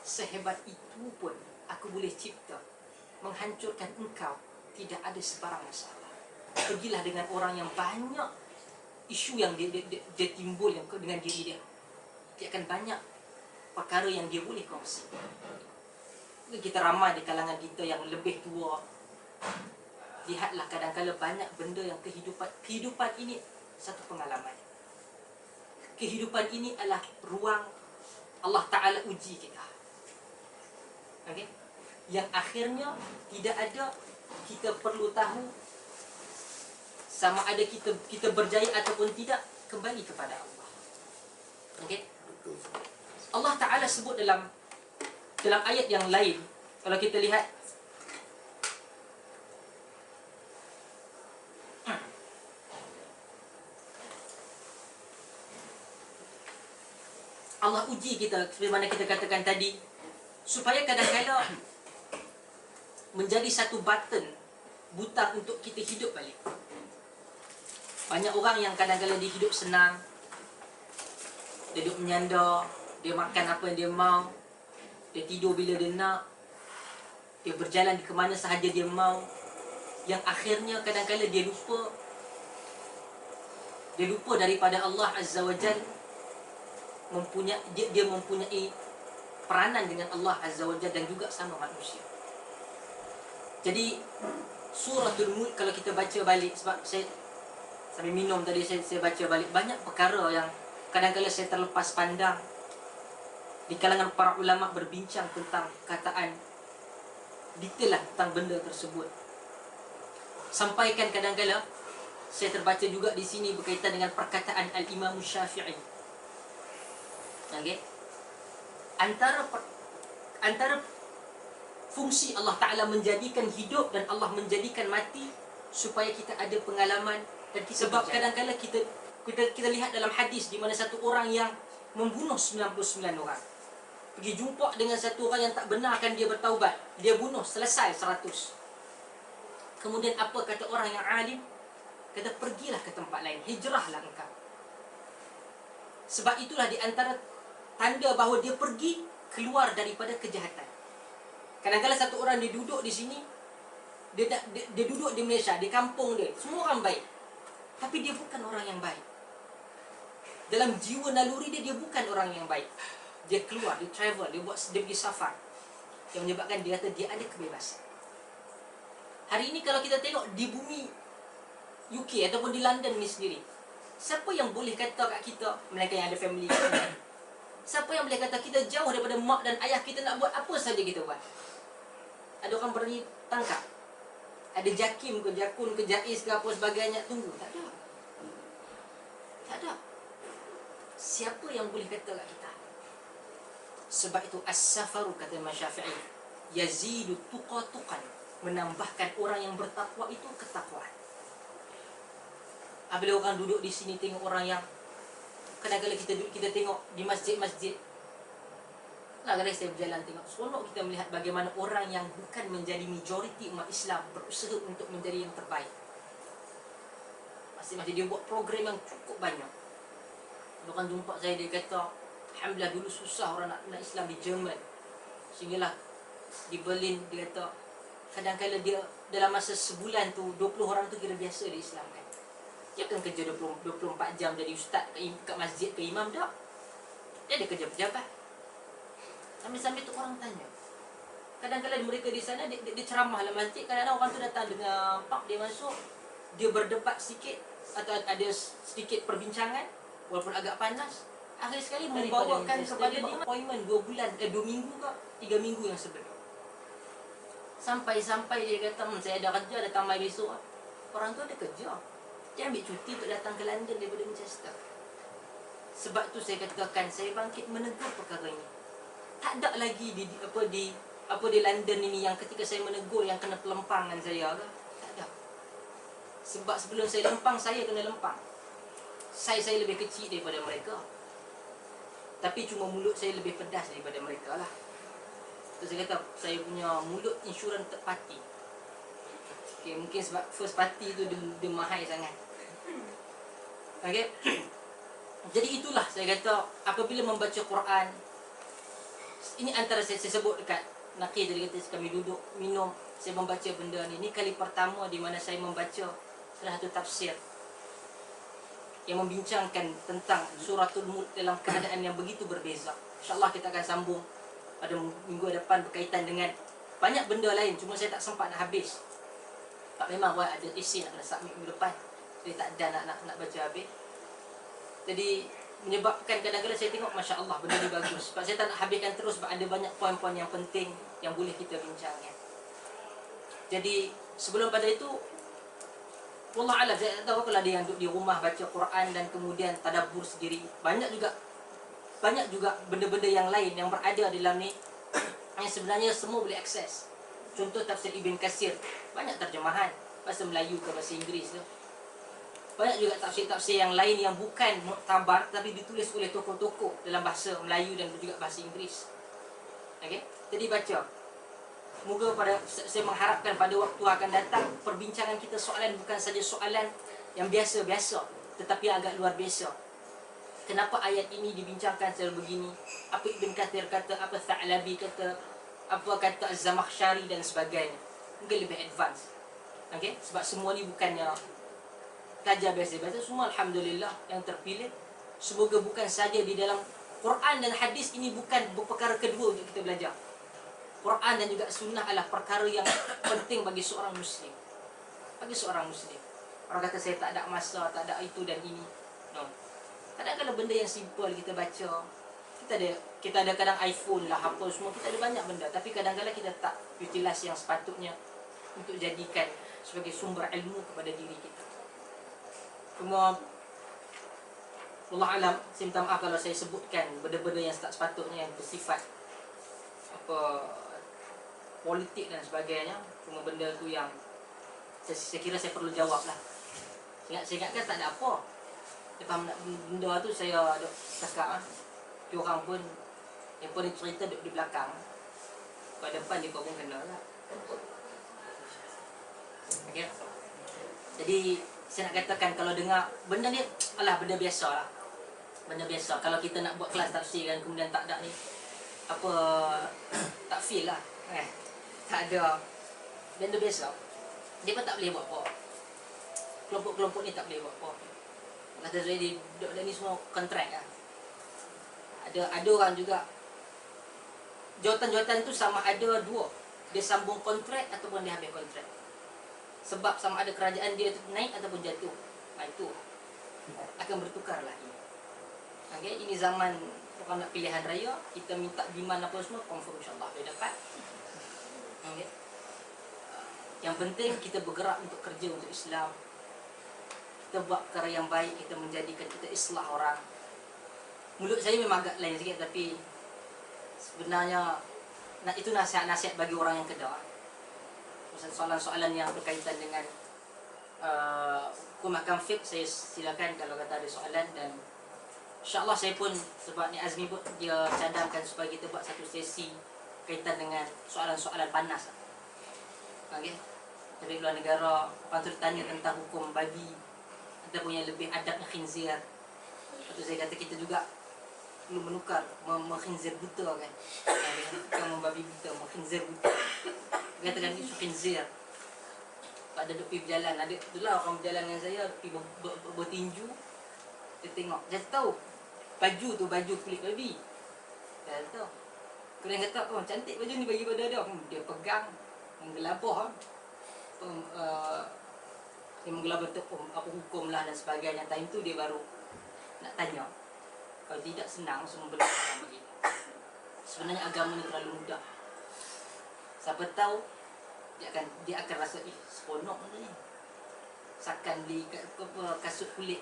sehebat itu pun aku boleh cipta, menghancurkan engkau, tidak ada sebarang masalah. Pergilah dengan orang yang banyak isu yang dia timbul yang dengan diri dia. Dia akan banyak perkara yang dia boleh kongsi. Kita ramai di kalangan kita yang lebih tua. Lihatlah, kadang-kadang banyak benda yang kehidupan ini satu pengalaman. Kehidupan ini adalah ruang Allah Ta'ala uji kita. Okay? Yang akhirnya tidak ada, kita perlu tahu sama ada kita berjaya ataupun tidak, kembali kepada Allah. Okay? Allah Ta'ala sebut dalam ayat yang lain, kalau kita lihat Allah uji kita, seperti mana kita katakan tadi, supaya kadang-kadang menjadi satu button butang untuk kita hidup balik. Banyak orang yang kadang-kadang dia hidup senang, dia duduk menyanda, dia makan apa yang dia mau, dia tidur bila dia nak, dia berjalan ke mana sahaja dia mau, yang akhirnya kadang-kadang dia lupa daripada Allah Azza wa Jalla. Dia mempunyai peranan dengan Allah Azza wa Jalla dan juga sama manusia. Jadi suratul Mulk kalau kita baca balik, sebab saya sambil minum tadi saya baca balik, banyak perkara yang kadang-kadang saya terlepas pandang. Di kalangan para ulama berbincang tentang kataan detail lah tentang benda tersebut. Sampaikan kadang-kadang saya terbaca juga di sini berkaitan dengan perkataan Al-Imam Syafi'i. Okey. Antara fungsi Allah Ta'ala menjadikan hidup dan Allah menjadikan mati supaya kita ada pengalaman. Dan sebab kadang-kadang kita lihat dalam hadis di mana satu orang yang membunuh 99 orang pergi jumpa dengan satu orang yang tak benarkan dia bertaubat, dia bunuh, selesai 100. Kemudian apa kata orang yang alim? Kata, pergilah ke tempat lain, hijrahlah engkau. Sebab itulah di antara tanda bahawa dia pergi keluar daripada kejahatan. Kadang-kadang satu orang dia duduk di sini, dia duduk di Malaysia, di kampung dia, semua orang baik, tapi dia bukan orang yang baik. Dalam jiwa naluri dia bukan orang yang baik. Dia keluar, dia travel, dia pergi safar, yang menyebabkan dia kata dia ada kebebasan. Hari ini kalau kita tengok di bumi UK ataupun di London ni sendiri, siapa yang boleh kata kat kita, mereka yang ada family kita, siapa yang boleh kata kita jauh daripada mak dan ayah kita, nak buat apa saja kita buat? Ada orang berani tangkap? Ada jakim ke, jakun ke, jais ke, apa sebagainya, tunggu? Tak ada. Tak ada. Siapa yang boleh kata kat kita? Sebab itu as-safaru, kata Imam Syafi'i, yazidu tuqatuqan, menambahkan orang yang bertakwa itu ketakwaan. Apabila orang duduk di sini tengok orang yang kadang-kadang kita tengok di masjid-masjid, kadang-kadang saya berjalan tengok, seronok kita melihat bagaimana orang yang bukan menjadi majoriti umat Islam berusaha untuk menjadi yang terbaik. Masing-masing dia buat program yang cukup banyak. Orang jumpa saya, dia kata, alhamdulillah dulu susah orang nak Islam di Jerman, sehinggalah di Berlin, dia kata kadang-kadang dia dalam masa sebulan tu 20 orang tu kira biasa dia Islamkan. Dia kan kerja 24 jam jadi ustaz kat masjid ke imam tak. Dia ada kerja pejabat. Sambil-sambil tu orang tanya. Kadang-kadang mereka di sana dia ceramah dalam masjid, kadang-kadang orang tu datang dengan pak, dia masuk, dia berdebat sikit atau ada sedikit perbincangan walaupun agak panas. Akhir sekali membawakan kepada dia appointment 2 bulan, 2 minggu ke 3 minggu yang sebelum. Sampai dia kata, saya ada kerja, ada tamai besok. Orang tu ada kerja. Dia ambil cuti untuk datang ke London daripada Manchester. Sebab tu saya katakan, saya bangkit menegur perkara ini. Tak ada lagi di London ini yang ketika saya menegur yang kena pelempangan saya ke? Tak ada. Sebab sebelum saya lempang, saya kena lempang. Saya lebih kecil daripada mereka, tapi cuma mulut saya lebih pedas daripada mereka lah. So, saya kata, saya punya mulut insurans third party. Okay, mungkin sebab first party tu dia mahal sangat. Okay. Jadi itulah saya kata, apabila membaca Quran, ini antara saya sebut dekat Nakir tadi kata, kami duduk minum, saya membaca benda ni. Ini kali pertama di mana saya membaca salah satu tafsir yang membincangkan tentang suratul Mulk dalam keadaan yang begitu berbeza. InsyaAllah kita akan sambung pada minggu depan berkaitan dengan banyak benda lain, cuma saya tak sempat nak habis. Tak, memang ada isi nak kena submit minggu depan, jadi tak ada nak baca habis. Jadi menyebabkan kadang-kadang saya tengok, Masya Allah, benda ni bagus. Sebab saya tak nak habiskan terus, sebab ada banyak poin-poin yang penting yang boleh kita bincangkan. Jadi sebelum pada itu, wallah alam, saya tak tahu kalau ada yang duduk di rumah baca Quran dan kemudian tadabbur sendiri. Banyak juga benda-benda yang lain yang berada di dalam ni yang sebenarnya semua boleh akses. Contoh tafsir Ibn Katsir, banyak terjemahan bahasa Melayu ke bahasa Inggeris ke. Banyak juga tafsir-tafsir yang lain yang bukan muktabar tapi ditulis oleh tokoh-tokoh dalam bahasa Melayu dan juga bahasa Inggeris. Okey, jadi baca. Moga saya mengharapkan pada waktu akan datang perbincangan kita soalan bukan saja soalan yang biasa-biasa, tetapi agak luar biasa. Kenapa ayat ini dibincangkan secara begini? Apa Ibn Katsir kata, apa Tha'labi kata, apa kata Az-Zamakhsyari dan sebagainya. Mungkin lebih advance. Okey, sebab semua ni bukannya kajian biasa-biasa, semua alhamdulillah yang terpilih. Semoga bukan saja di dalam Quran dan hadis ini bukan perkara kedua untuk kita belajar. Quran dan juga sunnah adalah perkara yang penting bagi seorang Muslim. Bagi seorang Muslim. Orang kata saya tak ada masa, tak ada itu dan ini. No. Kadang-kadang benda yang simple kita baca. Kita ada kadang iPhone lah, apa semua. Kita ada banyak benda. Tapi kadang-kadang kita tak utilize yang sepatutnya untuk jadikan sebagai sumber ilmu kepada diri kita. Cuma Allah alam, saya minta maaf kalau saya sebutkan benda-benda yang tak sepatutnya, yang bersifat apa politik dan sebagainya. Cuma benda tu yang saya kira saya perlu jawab lah. Saya ingatkan tak ada apa. Lepas benda tu saya duk cakap dia orang pun yang pun cerita duduk di belakang. Kat depan dia pun kena lah. Okay. Jadi saya nak katakan kalau dengar benda ni alah benda biasa lah. Benda biasa. Kalau kita nak buat kelas tafsir kan kemudian tak ada ni apa tak feel lah. Tak ada benda biasa. Dia pun tak boleh buat apa. Kelompok-kelompok ni tak boleh buat apa. Kata saya dia ni semua kontrak lah. Ada orang juga jawatan-jawatan tu sama ada dua. Dia sambung kontrak ataupun dia habis kontrak. Sebab sama ada kerajaan dia naik ataupun jatuh. Itu akan bertukar lah ini. Okay, ini zaman orang nak pilihan raya, kita minta demand apa semua, confirm insyaAllah boleh dapat. Okay. Yang penting kita bergerak untuk kerja untuk Islam. Kita buat perkara yang baik, kita menjadikan kita islah orang. Mulut saya memang agak lain sikit, tapi sebenarnya itu nasihat-nasihat bagi orang yang kedah. Soalan-soalan yang berkaitan dengan hukum mahkam fiqh, saya silakan kalau kata ada soalan. Dan insyaAllah saya pun, sebab ni Azmi pun dia cadangkan supaya kita buat satu sesi kaitan dengan soalan-soalan panas. Okay. Dari luar negara, orang tu tanya tentang hukum babi ataupun yang lebih adabnya khinzir. Lepas tu saya kata kita juga perlu menukar, mengkhinzir buta kan. Bukan membabi buta, mengkhinzir buta. Dia katakan isu khinzir. Pada duk pergi berjalan, ada itulah orang berjalan dengan saya pergi bertinju. Dia tengok, dia tahu baju tu baju kulit babi. Dia tahu. Kemudian kata, oh cantik baju ni bagi pada dia. Dia pegang, menggelabah. Dia menggelabah tu, apa hukum lah dan sebagainya. Time tu dia baru nak tanya. Kalau tidak senang, semua benda akan begitu. Sebenarnya agama ni terlalu mudah. Siapa tahu dia akan rasa seronok benda ni. Sakan beli kasut kulit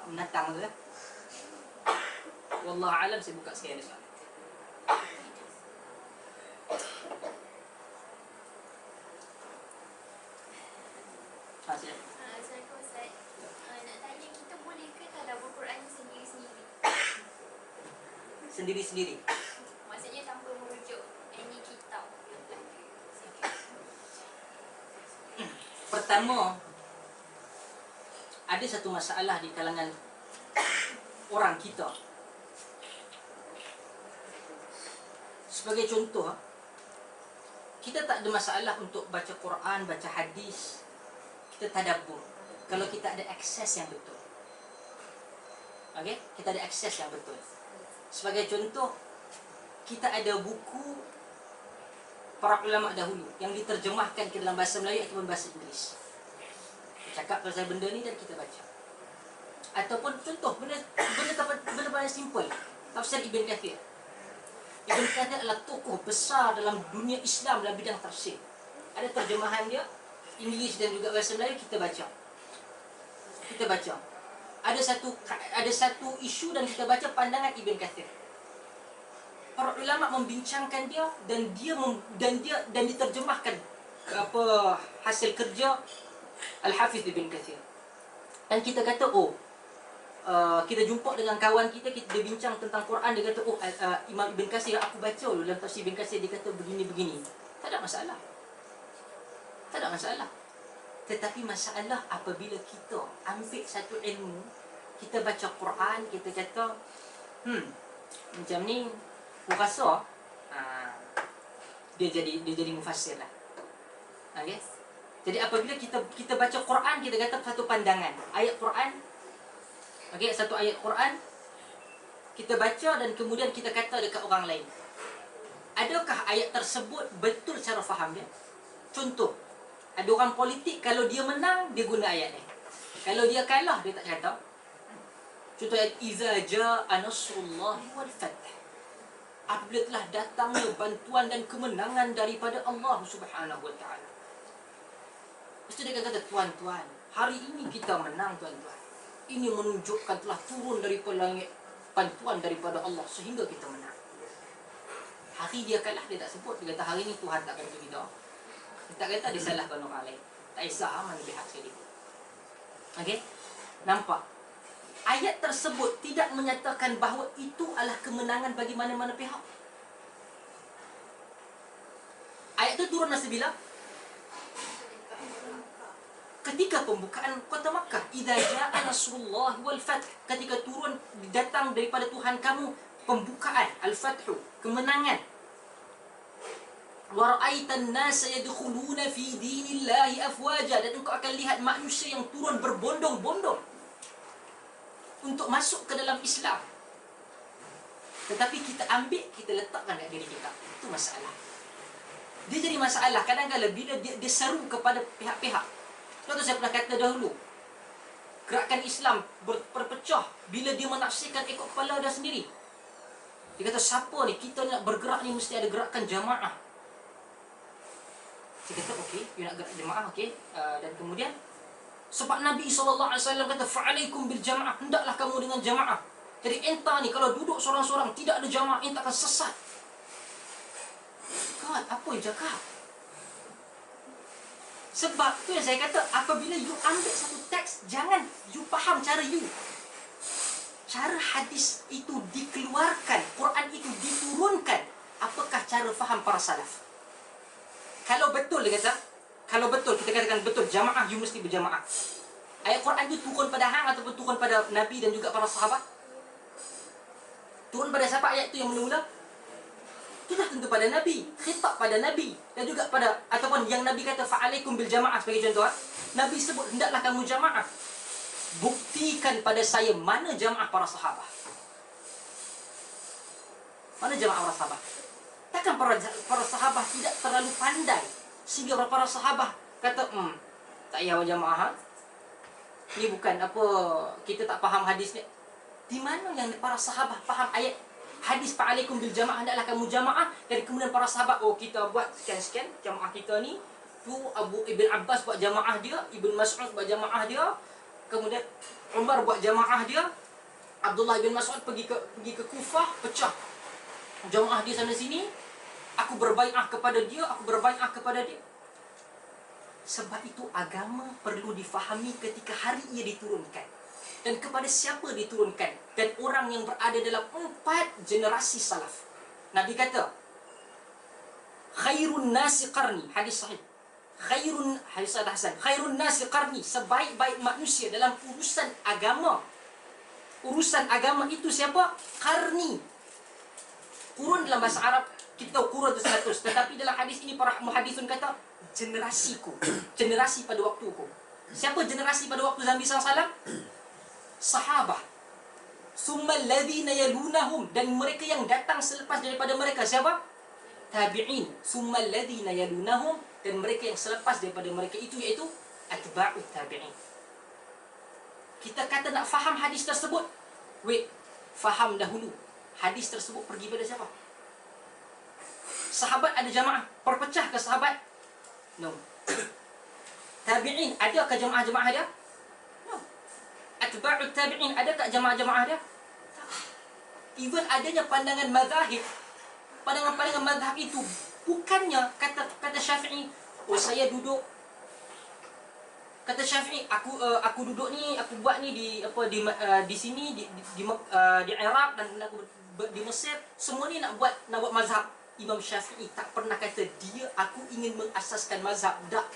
menatang tu lah. Wallahu alam, saya buka sekali soalan. Assalamualaikum Ustaz. Nak tanya, kita boleh ke tadabbur Quran sendiri-sendiri? Sendiri-sendiri. Maksudnya tanpa merujuk any kitab yang ada. Pertama, ada satu masalah di kalangan orang kita. Sebagai contoh, kita tak ada masalah untuk baca Quran, baca hadis, kita tadabbur kalau kita ada akses yang betul. Okey, kita ada akses yang betul. Sebagai contoh, kita ada buku para ulama dahulu yang diterjemahkan ke dalam bahasa Melayu ataupun bahasa Inggeris. Cakap pasal benda ni dan kita baca. Ataupun contoh benda paling simple, tafsir Ibn Kathir. Ibn Kathir adalah tokoh besar dalam dunia Islam dalam bidang tafsir. Ada terjemahan dia Inggeris dan juga bahasa Melayu, kita baca. Kita baca. Ada satu isu dan kita baca pandangan Ibn Kathir. Para ulama membincangkan dia dan dia diterjemahkan apa hasil kerja Al-Hafiz Ibn Kathir. Dan kita kata kita jumpa dengan kawan kita bincang tentang Quran, dia kata Imam Ibn Kathir, aku baca dulu dalam tafsir Ibn Kathir, dia kata begini-begini. Tak ada masalah. Tak ada masalah. Tetapi masalah apabila kita ambil satu ilmu, kita baca Quran, kita kata macam ni aku rasa dia jadi mufassir lah. Okay? Jadi apabila kita baca Quran, kita kata satu pandangan ayat Quran, okay, satu ayat Quran kita baca dan kemudian kita kata dekat orang lain, adakah ayat tersebut betul cara faham dia? Contoh, ada orang politik, kalau dia menang dia guna ayat ni, kalau dia kalah dia tak kata. Contoh ayat iza jaa nasrullahi wal fath, apabila telah datangnya bantuan dan kemenangan daripada Allah Subhanahu wa taala. Mesti dia kata, tuan-tuan, hari ini kita menang, tuan-tuan. Ini menunjukkan telah turun daripada langit bantuan daripada Allah sehingga kita menang. Hari dia kalah, dia tak sebut. Dia kata hari ni Tuhan tak bantu kita. Dia tak kata dia salahkan orang lain. Tak kisah mana pihak sekali. Okey? Nampak? Ayat tersebut tidak menyatakan bahawa itu adalah kemenangan bagi mana-mana pihak. Ayat itu turun masa bila? Ketika pembukaan kota Makkah, idza jaa nasrullah wal fath, ketika turun datang daripada Tuhan kamu pembukaan, al-fathu, kemenangan. Wa ra'aitan nasa yadkhuluna fi dinillahi afwaja, dan engkau akan lihat manusia yang turun berbondong-bondong untuk masuk ke dalam Islam. Tetapi kita ambil, kita letakkan kat diri kita. Itu masalah. Dia jadi masalah kadang-kadang bila dia seru kepada pihak-pihak. Contoh saya pernah kata dahulu, gerakan Islam berpecah bila dia menafsirkan ikut kepala dia sendiri. Dia kata, siapa ni, kita nak bergerak ni mesti ada gerakan jamaah. Saya kata, okey, you nak gerak jamaah, okey. Dan kemudian, sebab Nabi SAW kata, fa'alaikum bil jamaah, hendaklah kamu dengan jamaah. Jadi entah ni, kalau duduk seorang-seorang, tidak ada jamaah, entah akan sesat. God, apa yang cakap? Sebab tu yang saya kata, apabila you ambil satu teks, jangan you faham cara you. Cara hadis itu dikeluarkan, Quran itu diturunkan. Apakah cara faham para salaf? Kalau betul dia kata, kalau betul kita katakan betul jamaah, you mesti berjamaah. Ayat Quran itu turun pada hang ataupun turun pada Nabi dan juga para sahabat? Turun pada siapa ayat itu yang mula-mula? Sudah tentu pada Nabi, khitab pada Nabi dan juga pada, ataupun yang Nabi kata fa'alaikum bil jamaah sebagai contoh. Nabi sebut hendaklah kamu jamaah. Buktikan pada saya mana jamaah para sahabat. Mana jamaah para sahabat? Takkan para sahabat tidak terlalu pandai sehingga para sahabat kata, tak payah jamaah. Ni bukan apa, kita tak faham hadis ni. Di mana yang para sahabat faham ayat hadis fa'alaikum bil jamaah, hendaklah kamu jamaah, dan kemudian para sahabat, oh kita buat sekian-sekian jamaah kita ni, tu Ibn Abbas buat jamaah dia, Ibn Mas'ud buat jamaah dia, kemudian Umar buat jamaah dia, Abdullah bin Mas'ud pergi ke Kufah, pecah jamaah dia sana sini, aku berbai'ah kepada dia, aku berbai'ah kepada dia. Sebab itu agama perlu difahami ketika hari ia diturunkan. Dan kepada siapa diturunkan, dan orang yang berada dalam 4 generasi salaf. Nabi kata, khairun nasi qarni, hadis sahih. Hadis Hasan, khairun nasi qarni, sebaik-baik manusia dalam urusan agama. Urusan agama itu siapa? Qarni. Kurun dalam bahasa Arab, kita tahu kurun itu 100. Tetapi dalam hadis ini para muhadithun kata, generasiku. Generasi pada waktuku. Siapa generasi pada waktu Nabi SAW? Sahabah. Summal ladhina yalunahum, dan mereka yang datang selepas daripada mereka siapa? Tabi'in. Summal ladhina yalunahum, dan mereka yang selepas daripada mereka itu iaitu atba'ut tabi'in. Kita kata nak faham hadis tersebut, faham dahulu hadis tersebut pergi pada siapa? Sahabat ada jamaah, perpecah ke sahabat? No. Tabi'in, adakah jamaah-jamaah dia? Atba'ut tabi'in, adakah jamaah-jamaah dia? Even adanya pandangan mazhab, pandangan-pandangan mazhab itu bukannya kata Syafi'i, oh saya duduk, kata Syafi'i, aku duduk ni, aku buat ni di sini di Iraq dan aku di Mesir, semua ni nak buat mazhab. Imam Syafi'i tak pernah kata aku ingin mengasaskan mazhab. Tak.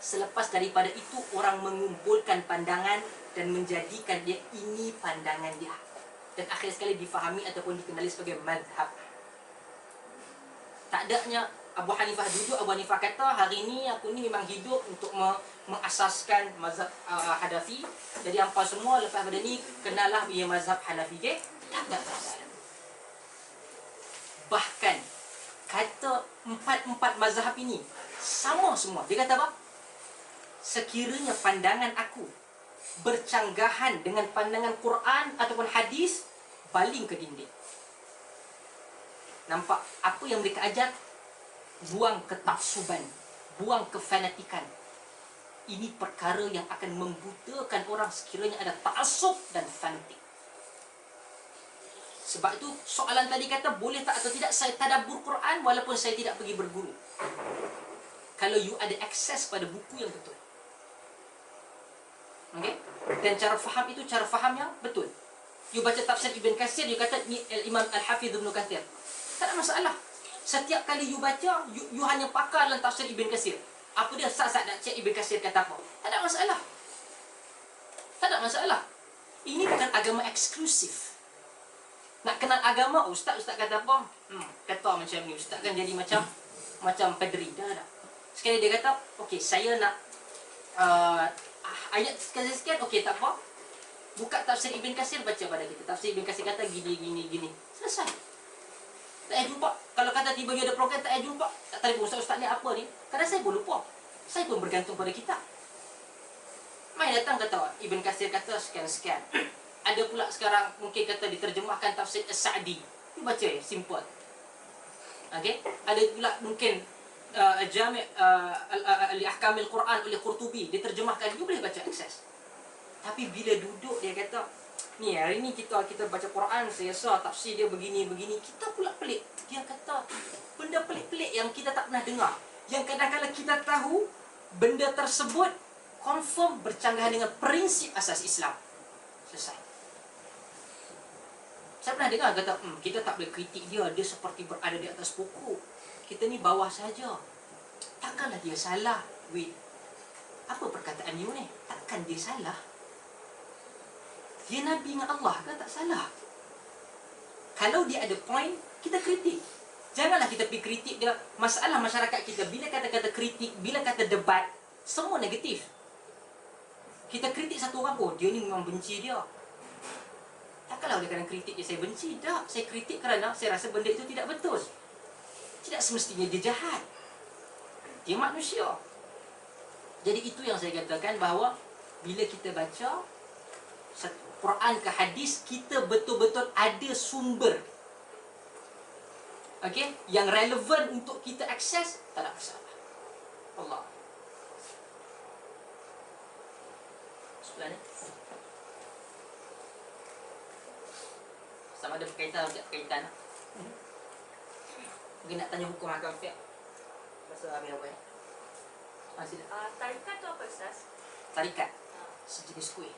Selepas daripada itu, orang mengumpulkan pandangan dan menjadikan dia ini pandangan dia. Dan akhir sekali difahami ataupun dikenali sebagai madhab. Tak adanya Abu Hanifah duduk, Abu Hanifah kata, hari ni aku ni memang hidup untuk mengasaskan mazhab Hanafi. Jadi hampa semua lepas pada ni, kenalah ia mazhab Hanafi. Okay? Tak. Bahkan, kata empat mazhab ini sama semua. Dia kata apa? Sekiranya pandangan aku bercanggahan dengan pandangan Quran ataupun hadis, baling ke dinding. Nampak apa yang mereka ajar? Buang ketaksuban, buang kefanatikan. Ini perkara yang akan membutakan orang sekiranya ada ta'assub dan fanatik. Sebab itu soalan tadi kata boleh tak atau tidak saya tadabbur Quran walaupun saya tidak pergi berguru. Kalau you ada akses pada buku yang betul. Okay? Dan cara faham itu cara faham yang betul. You baca tafsir Ibn Katsir, you kata ni Imam Al-Hafidh Ibn Katsir. Tak ada masalah. Setiap kali you baca, you hanya pakar dalam tafsir Ibn Katsir. Apa dia sat-sat nak cek Ibn Katsir kata apa? Tak ada masalah. Tak ada masalah. Ini bukan agama eksklusif. Nak kenal agama, ustaz kata apa? Kata macam ni, ustaz kan jadi macam padri. Dah. Sekali dia kata, okey, saya nak ayat sekian, okey tak apa. Buka tafsir Ibn Katsir, baca pada kita. Tafsir Ibn Katsir kata gini. Selesai. Tak payah jumpa. Kalau kata tiba-tiba ada program, tak payah jumpa. Tak tahu ustaz ni apa ni. Kadang saya pun lupa. Saya pun bergantung pada kitab. Mai datang kata Ibn Katsir kata sekian-sekian. Ada pula sekarang mungkin kata diterjemahkan tafsir As-Sa'di. You baca ya, simple. Okey? Ada pula mungkin Jami' Al-Ahkamil Quran oleh Qurtubi diterjemahkan. You boleh baca akses. Tapi bila duduk dia kata, ni hari ni kita baca Quran, saya rasa tafsir dia begini. Kita pula pelik. Dia kata benda pelik-pelik yang kita tak pernah dengar. Yang kadang-kadang kita tahu benda tersebut confirm bercanggahan dengan prinsip asas Islam. Selesai. Saya pernah dengar kata, kita tak boleh kritik dia seperti berada di atas pokok. Kita ni bawah saja. Takkanlah dia salah. Wait. Apa perkataan you ni? Takkan dia salah? Dia Nabi dengan Allah kan tak salah. Kalau dia ada point, kita kritik. Janganlah kita pergi kritik dia. Masalah masyarakat kita, bila kata-kata kritik, bila kata debat, semua negatif. Kita kritik satu orang, oh dia ni memang benci dia. Takkanlah dia kadang kritik dia, saya benci. Tak, saya kritik kerana saya rasa benda itu tidak betul. Tidak semestinya dia jahat. Dia manusia. Jadi itu yang saya katakan bahawa bila kita baca Quran ke hadis, kita betul-betul ada sumber, okey, yang relevan untuk kita akses, tak ada masalah. Allah. Sebelah ni. Sama ada berkaitan atau tidak berkaitan. Mungkin nak tanya hukum hakam fiqh. Masa habis apa ya? Masih ada. Tarikat tu apa Ustaz? Tarikat. Sejenis kuih.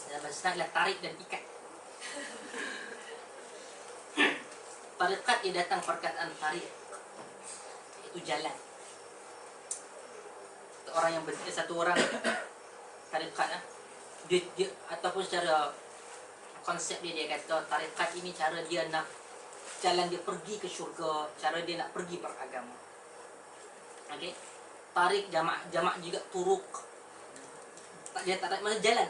Dalam bahasa Islam ialah tarik dan ikat. Tarikat ia datang perkataan tarik, iaitu jalan. Orang yang satu orang tarikat dia ataupun secara konsep dia kata tarikat ini cara dia nak jalan dia pergi ke syurga, cara dia nak pergi beragama. Okey. Tarik jamak juga turuk. Dia tak mana jalan.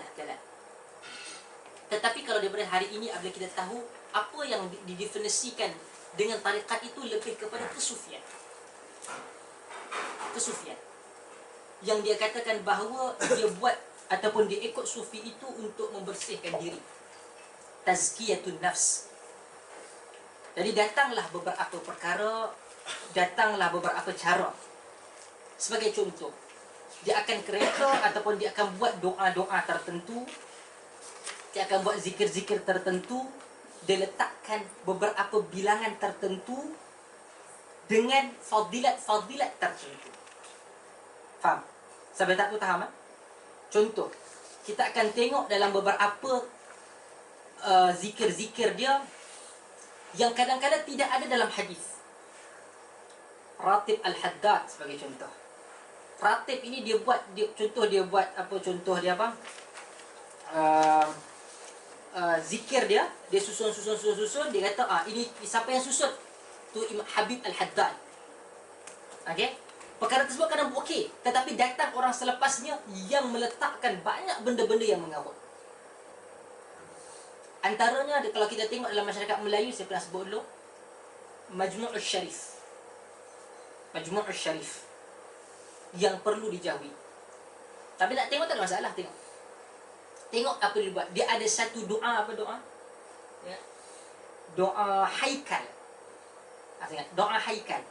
Tetapi kalau daripada hari ini apabila kita tahu apa yang didefinisikan dengan tarikat itu lebih kepada kesufian. Yang dia katakan bahawa dia buat ataupun dia ikut sufi itu untuk membersihkan diri. Tazkiyatun nafs. Jadi datanglah beberapa perkara, datanglah beberapa cara. Sebagai contoh, dia akan kereta ataupun dia akan buat doa-doa tertentu, dia akan buat zikir-zikir tertentu, dia letakkan beberapa bilangan tertentu dengan fadilat-fadilat tertentu. Faham? Sampai tak tu faham? Contoh, kita akan tengok dalam beberapa zikir-zikir dia yang kadang-kadang tidak ada dalam hadis. Ratib Al-Haddad sebagai contoh. Ratib ini dia buat zikir dia susun, dia kata ini siapa yang susun? Tu Imam Habib Al-Haddad. Okey? Perkara tersebut kadang okey, tetapi datang orang selepasnya yang meletakkan banyak benda-benda yang mengarut. Antaranya kalau kita tengok dalam masyarakat Melayu, saya pernah sebut dulu, Majmu'ul Syarif yang perlu dijauhi. Tapi nak tengok tak ada masalah, tengok apa dia buat. Dia ada satu doa, apa doa? Ya. Doa haikal. Ingat, doa haikal.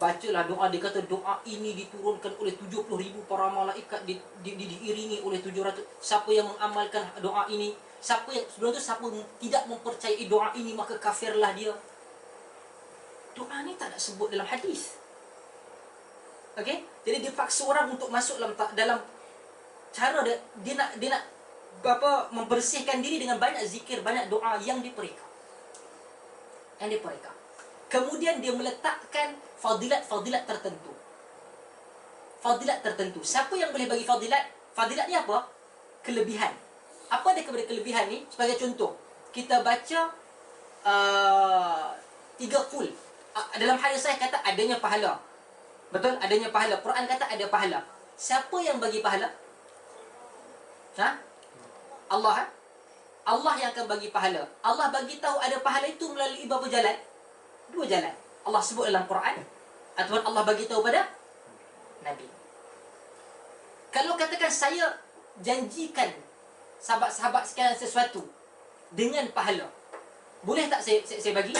bacalah doa. Dia kata doa ini diturunkan oleh 70,000 para malaikat, diiringi oleh 700. Siapa yang mengamalkan doa ini, siapa yang sebelum tu siapa tidak mempercayai doa ini, maka kafirlah dia. Doa ni tak nak sebut dalam hadis. Okey, jadi dia paksa orang untuk masuk dalam cara dia nak membersihkan diri dengan banyak zikir, banyak doa yang dipereka. Kemudian dia meletakkan fadilat tertentu. Siapa yang boleh bagi fadilat? Fadilat ni apa? Kelebihan. Apa dia kelebihan ni? Sebagai contoh, kita baca 3 qul. Dalam hadis saya kata adanya pahala. Betul? Adanya pahala. Quran kata ada pahala. Siapa yang bagi pahala? Allah. Allah yang akan bagi pahala. Allah bagi tahu ada pahala itu melalui berapa jalan? 2 jalan. Allah sebut dalam Quran, ataupun Allah bagi tahu pada Nabi. Kalau katakan saya janjikan sahabat-sahabat sekalian sesuatu dengan pahala, boleh tak saya bagi?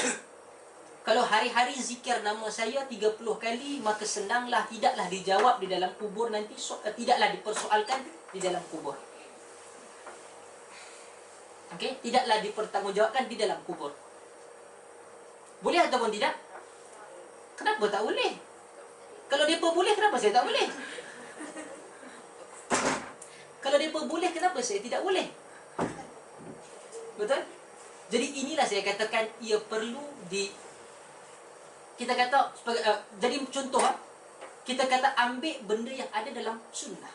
Kalau hari-hari zikir nama saya 30 kali, maka senanglah, tidaklah dijawab di dalam kubur nanti, tidaklah dipersoalkan di dalam kubur. Okey, tidaklah dipertanggungjawabkan di dalam kubur. Boleh ataupun tidak? Kenapa tak boleh? Kalau mereka boleh, kenapa saya tak boleh? Kalau mereka boleh, kenapa saya tidak boleh? Betul? Jadi inilah saya katakan ia perlu kita kata jadi contoh, kita kata ambil benda yang ada dalam sunnah.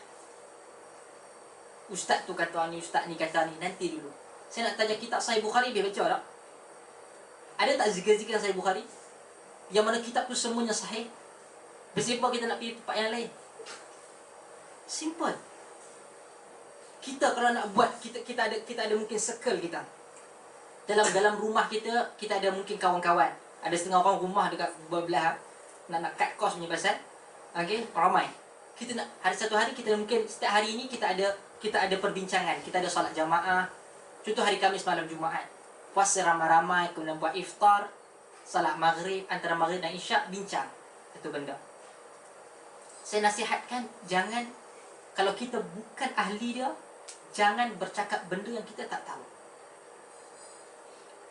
Ustaz tu kata ni, ustaz ni kata ni, nanti dulu. Saya nak tanya kitab Sahih Bukhari, dia baca tak? Ada tak zikir-zikir Sahih Bukhari? Yang mana kitab tu semuanya sahih? Bersifat kita nak pilih tempat yang lain. Simple. Kita kalau nak buat, kita ada mungkin circle kita. Dalam rumah kita ada mungkin kawan-kawan. Ada setengah orang rumah dekat belah nak cut cost punya pasal. Okey, ramai. Kita nak satu hari kita mungkin setiap hari ini kita ada perbincangan, kita ada solat jamaah. Contoh hari Khamis malam Jumaat, puasa ramai-ramai, kemudian buat iftar, salat maghrib, antara maghrib dan isyak bincang satu benda. Saya nasihatkan jangan, kalau kita bukan ahli dia, jangan bercakap benda yang kita tak tahu.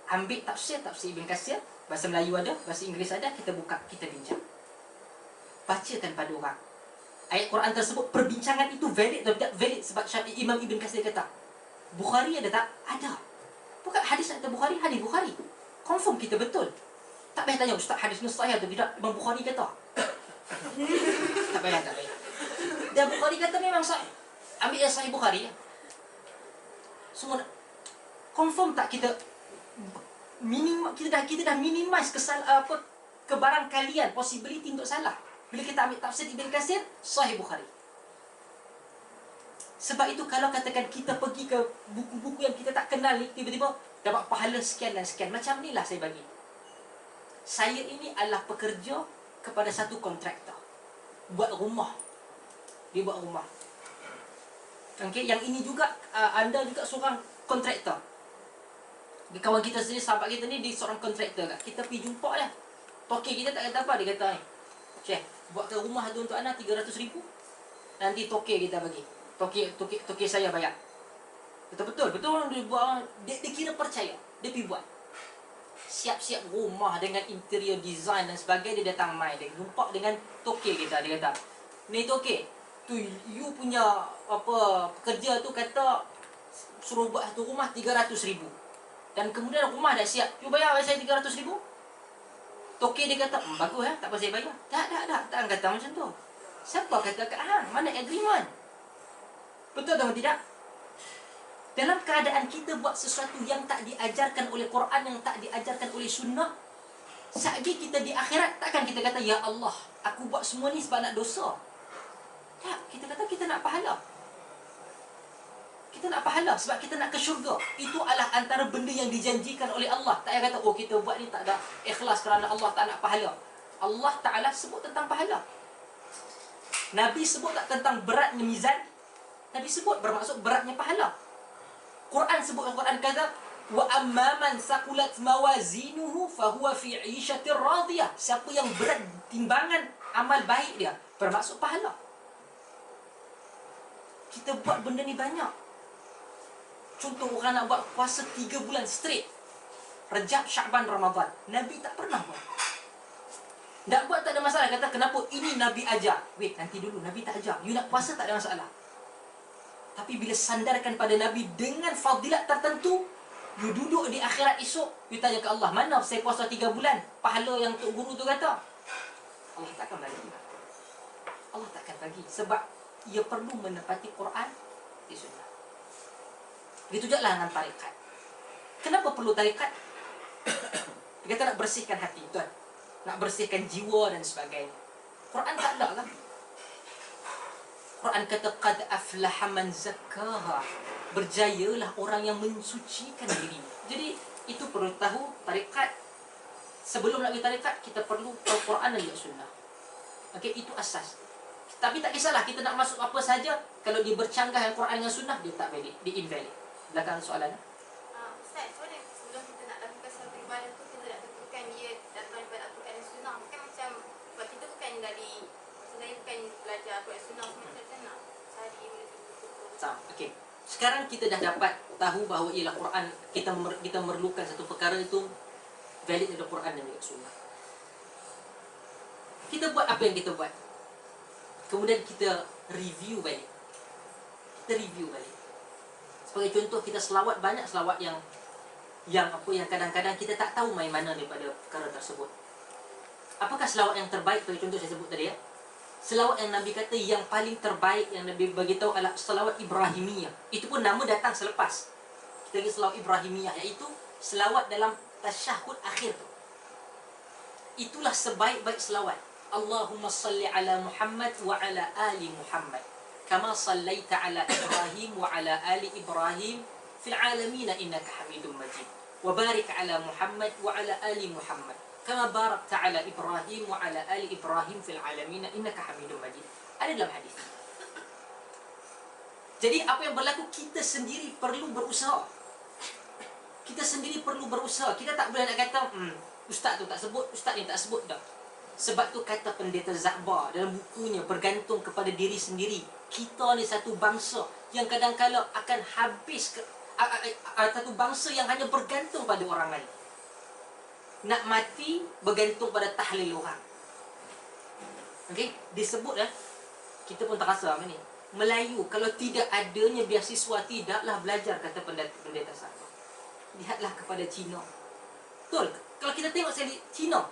Ambil tafsir Ibn Katsir, bahasa Melayu ada, bahasa Inggeris ada, kita buka, kita bincang. Bacakan pada orang. Ayat Quran tersebut, perbincangan itu valid atau tidak valid, sebab Imam Ibn Katsir kata, Bukhari ada tak? Ada. Bukan hadis kata Bukhari, hadis Bukhari. Confirm kita betul. Tak payah tanya, Ustaz hadis ni sahih atau tidak, Imam Bukhari kata. Tak payah. Dan Bukhari kata memang sahih. Ambil yang Sahih Bukhari. Semua confirm tak kita dah minimize kebarangkalian, possibility untuk salah. Bila kita ambil tafsir Ibn Katsir, Sahih Bukhari. Sebab itu kalau katakan kita pergi ke buku-buku yang kita tak kenal ni, tiba-tiba dapat pahala sekian dan sekian. Macam inilah saya bagi. Saya ini adalah pekerja kepada satu kontraktor. Buat rumah. Dia buat rumah. Okay, yang ini juga, anda juga seorang kontraktor. Kawan kita sendiri, sahabat kita ni, dia seorang kontraktor kan. Kita pergi jumpa lah. Toke kita tak kata apa, dia kata ni, Syekh, buatkan rumah tu untuk anda 300,000. Nanti toke kita bagi. Toke saya bayar. Betul dia buat. Dia kira percaya. Dia pergi buat. Siap-siap rumah dengan interior design dan sebagainya. Dia datang mai, dia jumpa dengan toke kita. Dia kata, ni toke, tu you punya pekerja tu kata suruh buat satu rumah 300,000. Dan kemudian rumah dah siap, you bayar saya 300,000. Toke dia kata, bagus tak apa saya bayar. Tak kata macam tu. Siapa kata kat hang? Mana agreement? Betul atau tidak? Dalam keadaan kita buat sesuatu yang tak diajarkan oleh Quran, yang tak diajarkan oleh sunnah, selagi kita di akhirat, takkan kita kata, ya Allah, aku buat semua ni sebab nak dosa. Tak, kita kata kita nak pahala. Kita nak pahala sebab kita nak ke syurga. Itu adalah antara benda yang dijanjikan oleh Allah. Tak payah kata, oh kita buat ni tak ada ikhlas kerana Allah tak nak pahala. Allah Ta'ala sebut tentang pahala. Nabi sebut tak tentang beratnya mizan? Nabi sebut bermaksud beratnya pahala. Quran sebut, Quran kata Wa amma man saqulat mawazinuhu fahuwa fi 'ishatir radiyah. Siapa yang berat timbangan amal baik dia, bermaksud pahala. Kita buat benda ni banyak. Contoh orang nak buat puasa 3 bulan straight. Rejab, Syaban, Ramadan. Nabi tak pernah buat. Nak buat tak ada masalah. Kata kenapa ini Nabi ajar. Wait, nanti dulu. Nabi tak ajar. You nak puasa tak ada masalah. Tapi bila sandarkan pada Nabi dengan fadilat tertentu, you duduk di akhirat esok, you tanya ke Allah, mana saya puasa 3 bulan? Pahala yang Tok Guru tu kata. Allah takkan bagi. Allah takkan bagi. Sebab ia perlu menepati Quran di sunnah. Begitu juga lah dengan tarikat. Kenapa perlu tarikat? Dia kata nak bersihkan hati, tuan. Nak bersihkan jiwa dan sebagainya. Quran tak ada kan? Quran kata qad aflaha man zakkaha. Berjayalah orang yang mensucikan diri. Jadi itu perlu tahu tarikat. Sebelum nak pergi tarikat, kita perlu tahu Quran dan juga sunnah. Okey, itu asas. Tapi tak kisahlah kita nak masuk apa saja, kalau dia bercanggah dengan Quran dengan sunnah, dia tak valid, dia invalid. Belakang soalan. Ustaz, soalnya sebelum kita nak lakukan satu ibadah tu, kita nak tentukan dia datang daripada Al-Quran dan Sunnah. Kan macam buat kita bukan dari, sebenarnya bukan belajar Al-Quran Sunnah, macam nak cari Sama. Okey. Sekarang kita dah dapat tahu bahawa ialah Quran, kita memerlukan satu perkara itu valid dari Quran dan juga sunnah. Kita buat apa yang kita buat. Kemudian kita review balik. Sebagai contoh, kita selawat, banyak selawat yang kadang-kadang kita tak tahu main mana daripada perkara tersebut. Apakah selawat yang terbaik? Sebagai contoh saya sebut tadi ya. Selawat yang Nabi kata yang paling terbaik yang Nabi beritahu adalah selawat Ibrahimiyah. Itu pun nama datang selepas. Kita lagi selawat Ibrahimiyah, iaitu selawat dalam tasyahud akhir tu. Itulah sebaik-baik selawat. Allahumma salli ala Muhammad wa ala ali Muhammad. Kama sallaita ala Ibrahim wa ala ali Ibrahim fil alamin innaka Hamidum Majid. Wa barik ala Muhammad wa ala ali Muhammad. Kama barakta ala Ibrahim wa ala ali Ibrahim fil alamin innaka Hamidum Majid. Ada dalam hadis. Jadi apa yang berlaku, kita sendiri perlu berusaha. Kita sendiri perlu berusaha. Kita tak boleh nak kata ustaz tu tak sebut, ustaz ni tak sebut dah. Sebab tu kata pendeta Zahbar dalam bukunya Bergantung kepada Diri Sendiri, kita ni satu bangsa yang kadang-kala akan habis satu bangsa yang hanya bergantung pada orang lain. Nak mati bergantung pada tahlil orang. Okey, disebut kita pun tak rasa apa ni. Melayu kalau tidak adanya beasiswa tidaklah belajar, kata pendeta Zahbar. Lihatlah kepada Cina. Betul. Kalau kita tengok sekali Cina,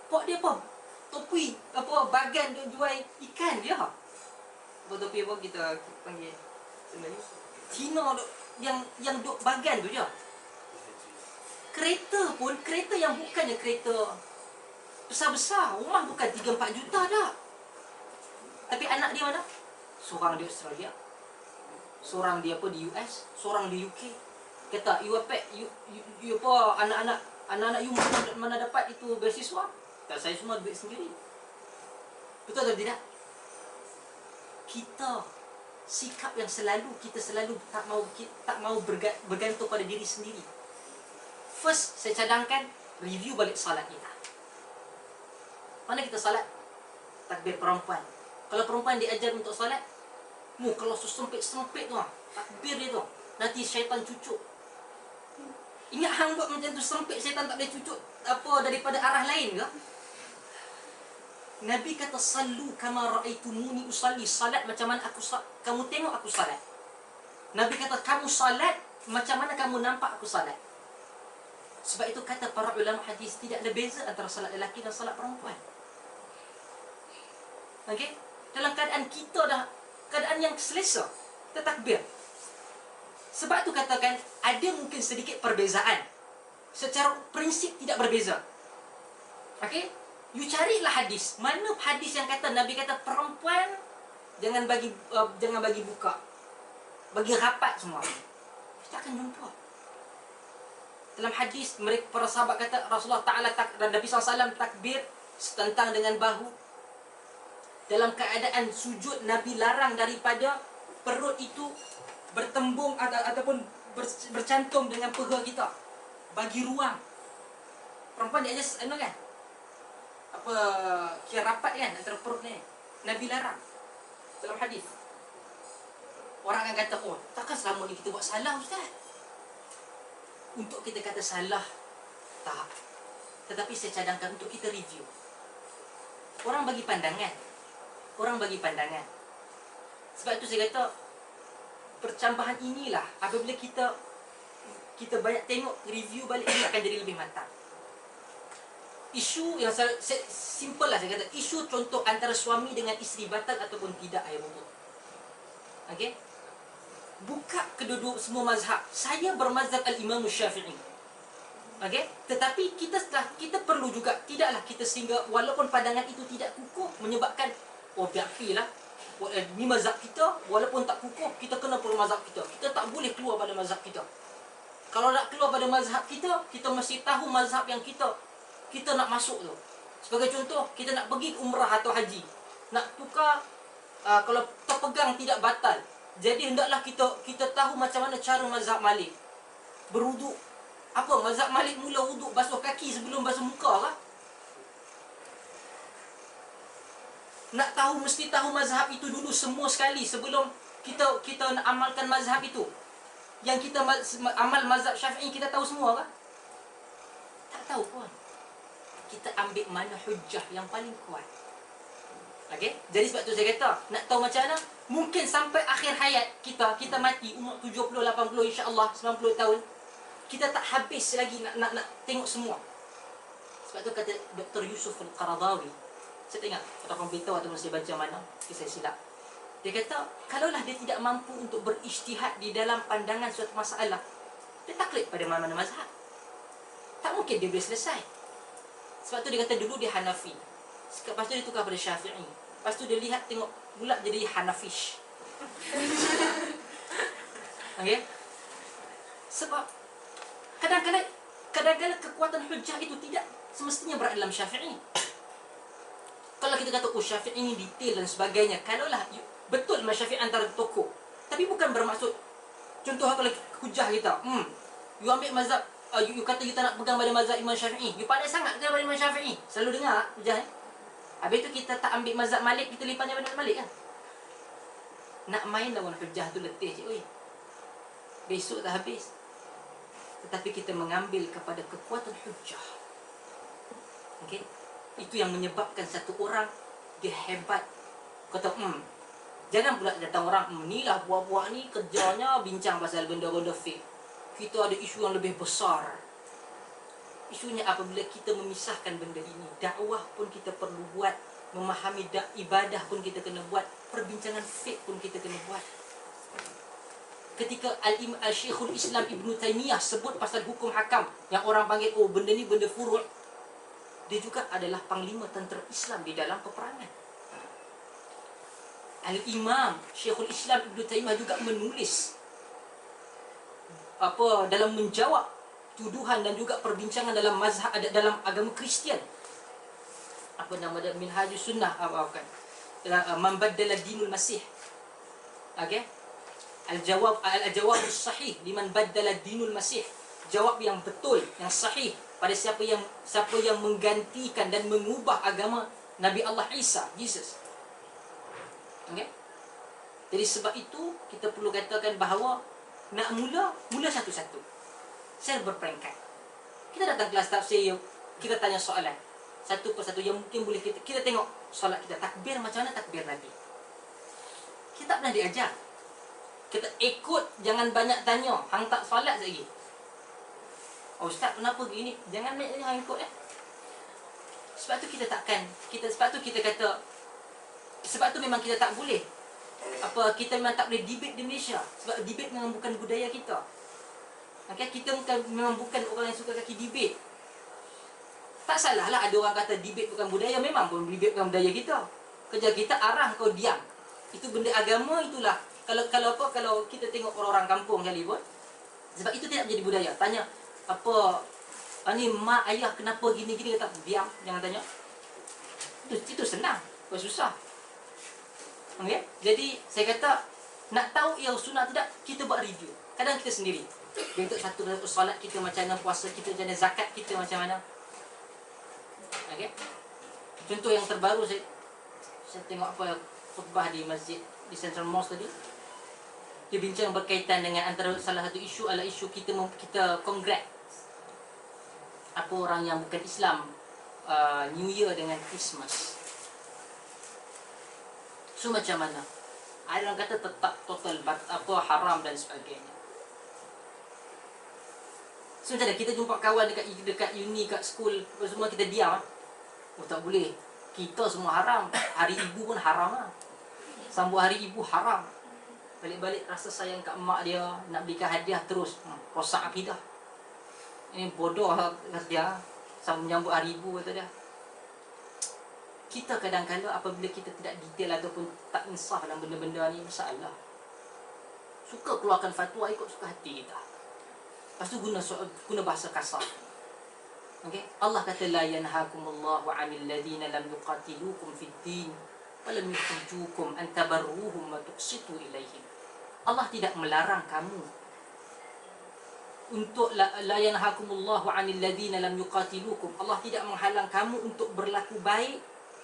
pok dia apa? Topi, apa bagan dia jual ikan dia. Apa topi apa kita panggil sebenarnya? Cina yang duk bagan tu je. Kereta pun, kereta yang bukannya kereta besar-besar, rumah bukan 3-4 juta dah. Tapi anak dia mana? Seorang di Australia, seorang dia apa di US, seorang di UK. Kata, you apa anak-anak you mana dapat itu beasiswa? Tak, saya semua duit sendiri. Betul atau tidak? Kita sikap yang kita selalu tak mau bergantung pada diri sendiri. First, saya cadangkan review balik salat kita. Mana kita salat? Takbir perempuan. Kalau perempuan diajar untuk salat, kalau sempit-sempit tu, takbir dia tu, nanti syaitan cucuk. Ingat hang buat macam tu sempit, syaitan tak boleh cucuk apa daripada arah lain ke? Nabi kata sallu kama raaitumuni usalli, salat macam mana kamu tengok aku salat. Nabi kata kamu salat macam mana kamu nampak aku salat. Sebab itu kata para ulama hadis, tidak ada beza antara salat lelaki dan salat perempuan. Okey? Dalam keadaan kita dah keadaan yang selesa, kita takbir. Sebab tu katakan ada mungkin sedikit perbezaan. Secara prinsip tidak berbeza. Okey? You carilah hadis. Mana hadis yang kata Nabi kata perempuan jangan bagi buka. Bagi rapat semua. Kita akan jumpa. Dalam hadis mereka para sahabat kata Rasulullah Taala dan Nabi SAW takbir setentang dengan bahu. Dalam keadaan sujud Nabi larang daripada perut itu bertembung ataupun bercantum dengan peha kita. Bagi ruang. Perempuan dia aja kan? Apa kira rapat kan antara perut ni. Nabi larang dalam hadis. Orang akan kata, oh, takkan selama ni kita buat salah, Ustaz? Untuk kita kata salah, tak. Tetapi saya cadangkan untuk kita review. Orang bagi pandangan. Sebab itu saya kata, percambahan inilah apabila kita banyak tengok, review balik, ini akan jadi lebih matang. Isu yang simple lah saya kata, isu contoh antara suami dengan isteri batal ataupun tidak air wuduk. Okey? Buka kedua-dua semua mazhab. Saya bermazhab al-Imam Syafi'i. Okey? Tetapi kita perlu juga, tidaklah kita sehingga walaupun pandangan itu tidak kukuh menyebabkan biarlah ni mazhab kita, walaupun tak kukuh kita kena perlu mazhab kita. Kita tak boleh keluar pada mazhab kita. Kalau nak keluar pada mazhab kita, kita mesti tahu mazhab yang kita nak masuk tu. Sebagai contoh, kita nak pergi umrah atau haji. Nak tukar, kalau terpegang tidak batal. Jadi hendaklah kita tahu macam mana cara mazhab Malik. Berwuduk. Apa? Mazhab Malik mula wuduk basuh kaki sebelum basuh muka kah? Nak tahu, mesti tahu mazhab itu dulu semua sekali sebelum kita nak amalkan mazhab itu. Yang kita amal mazhab Syafi'i, kita tahu semua kah? Tak tahu pun. Kita ambil mana hujjah yang paling kuat. Okey? Jadi sebab tu saya kata, nak tahu macam mana? Mungkin sampai akhir hayat kita mati umur 70, 80, insya-Allah 90 tahun. Kita tak habis lagi nak tengok semua. Sebab tu kata Dr. Yusuf Al-Qaradawi, saya tengok ataupun beritahu ataupun saya baca mana, saya silap. Dia kata, kalaulah dia tidak mampu untuk berijtihad di dalam pandangan suatu masalah, dia taklid pada mana-mana mazhab. Tak mungkin dia boleh selesai. Sebab tu dia kata dulu dia Hanafi. Lepas tu dia tukar pada Syafi'i. Lepas tu dia lihat tengok pula jadi Hanafish. Okey? Sebab kadang-kadang kekuatan hujah itu tidak semestinya berada dalam Syafi'i. Kalau kita kata Syafi'i ini detail dan sebagainya, kalaulah betul Syafi'i antara tokoh, tapi bukan bermaksud contoh kalau hujah kita, you ambil mazhab, you kata you tak nak pegang pada mazhab Imam Syafi'i, you pandai sangat ke pada Imam Syafi'i? Selalu dengar hujah ni. Habis tu kita tak ambil mazhab Malik, kita lipatnya pada mazhab Malik kan? Nak main lawan hujah tu letih je, oi. Besok dah habis. Tetapi kita mengambil kepada kekuatan hujah. Okey? Itu yang menyebabkan satu orang dia hebat. Kata, jangan pula datang orang, ni lah buah-buah ni kerjanya bincang pasal benda-benda fake. Kita ada isu yang lebih besar. Isunya apabila kita memisahkan benda ini, dakwah pun kita perlu buat, memahami ibadah pun kita kena buat, perbincangan fake pun kita kena buat. Ketika Al-Syekhul Islam Ibn Taymiyah sebut pasal hukum hakam, yang orang panggil, benda ni benda furu', dia juga adalah panglima tentera Islam di dalam peperangan. Al-Imam Syekhul Islam Ibn Taymiyah juga menulis dalam menjawab tuduhan dan juga perbincangan dalam mazhab, dalam agama Kristian. Apa nama dia? Minhajus Sunnah, Man baddala dinul Masih. Okey? Al-jawabus sahih liman baddala dinul Masih. Jawab yang betul, yang sahih pada siapa yang menggantikan dan mengubah agama Nabi Allah Isa, Jesus. Okey? Jadi sebab itu kita perlu katakan bahawa nak mula satu-satu. Saya berperingkat. Kita datang kelas tafsir, kita tanya soalan satu persatu yang mungkin boleh kita tengok solat kita, takbir macam mana takbir Nabi. Kita tak pernah diajar. Kita ikut, jangan banyak tanya, hang tak solat lagi. Ustaz kenapa gini? Jangan banyak tanya, hang ikut . Sebab tu kita sebab tu kita kata, sebab tu memang kita tak boleh kita memang tak boleh debate di Malaysia. Sebab debate memang bukan budaya kita. Okay, kita memang bukan orang yang suka kaki debate. Tak salah lah ada orang kata debate bukan budaya. Memang pun debate bukan budaya kita. Kerja kita arah kau diam. Itu benda agama itulah. Kalau kita tengok orang-orang kampung kali pun, sebab itu tidak menjadi budaya. Tanya ni mak ayah kenapa gini-gini, kata diam, jangan tanya. Itu senang, bukan susah. Okay? Jadi saya kata Nak tahu ia sunnah tidak, kita buat review. Kadang kita sendiri. Bentuk satu solat kita macam mana, puasa kita macam mana, zakat kita macam mana. Okey. Contoh yang terbaru saya tengok apa khutbah di masjid di Central Mosque tadi. Dia bincang berkaitan dengan antara salah satu isu adalah isu kita congrat apa orang yang bukan Islam New Year dengan Christmas. So macam mana? Ada orang kata tetap total haram dan sebagainya. So macam mana kita jumpa kawan dekat uni, kat school, semua kita diam. Oh tak boleh. Kita semua haram. Hari ibu pun haram lah. Sambut hari ibu haram. Balik-balik rasa sayang kat mak dia, nak belikan hadiah terus. Rosak akidah. Ini bodoh kata dia. Sambut menyambut hari ibu kata dia. Kita kadang-kadang apabila kita tidak detail ataupun tak insaf dalam benda-benda ni, masalah. Suka keluarkan fatwa ikut suka hati kita. Lepas tu guna bahasa kasar. Okay? Allah kata la yanhakumullahu 'anil ladzina lam yuqatilukum fid din wa lam yukhrijukum an tabarruhum wa tuqsitu ilaihim. Allah tidak melarang kamu untuk la yanhakumullahu 'anil ladzina lam yuqatilukum. Allah tidak menghalang kamu untuk berlaku baik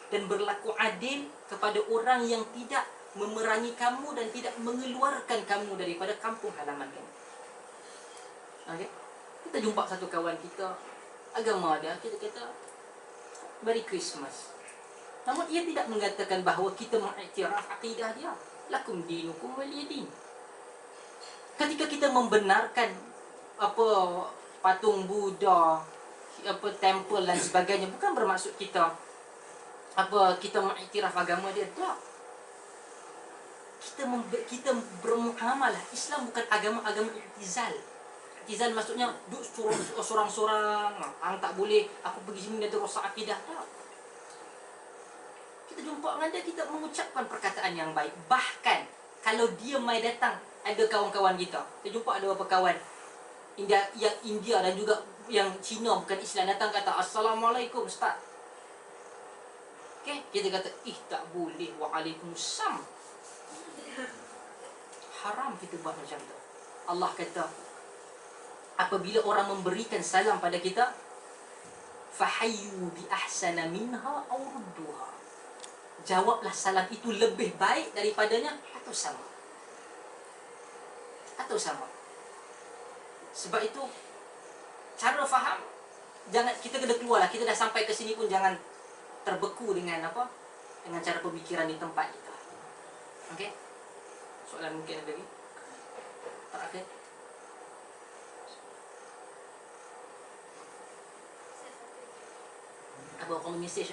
dan berlaku adil kepada orang yang tidak memerangi kamu dan tidak mengeluarkan kamu daripada kampung halaman kamu. Okay? Kita jumpa satu kawan kita, agama dia, kita kata Merry Christmas. Namun ia tidak mengatakan bahawa kita mengiktiraf akidah dia. Lakum dinukum waliyadin. Ketika kita membenarkan apa patung Buddha, apa temple dan sebagainya, bukan bermaksud kita mengiktiraf agama dia, tak. Kita bermuamalah. Islam bukan agama i'tizal. I'tizal maksudnya duduk sorang-sorang, hang tak boleh, aku pergi sini dia rosak akidah, tak. Kita jumpa dengan dia, kita mengucapkan perkataan yang baik. Bahkan kalau dia mai datang, ada kawan-kawan kita jumpa ada beberapa kawan India dan juga yang Cina bukan Islam datang kata Assalamualaikum Ustaz. Okay? Kita kata tak boleh, waalaikumsalam. Haram kita buat macam tu. Allah kata apabila orang memberikan salam pada kita, fahayyu bi ahsana minha aw rudduha. Jawablah salam itu lebih baik daripadanya atau sama. Sebab itu cara faham, jangan kita kena keluarlah. Kita dah sampai ke sini pun jangan terbeku dengan cara pemikiran di tempat kita. Okey? Soalan mungkin ada lagi? Terakhir. Apa kamu message?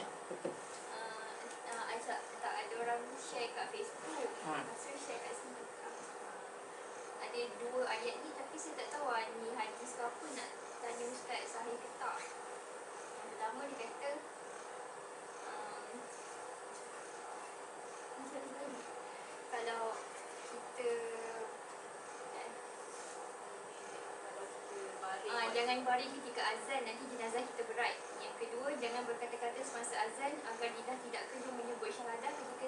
Tak ada orang share kat Facebook. Saya share kat sini. Ada 2 ayat ni tapi saya tak tahu ni hadis ke apa, nak tanya Ustaz sahih ke tak. Yang pertama dia kata kalau kita jangan baring ketika azan, nanti jenazah kita berat. Yang kedua, jangan berkata-kata semasa azan agar lidah tidak keluar menyebut syahadah ketika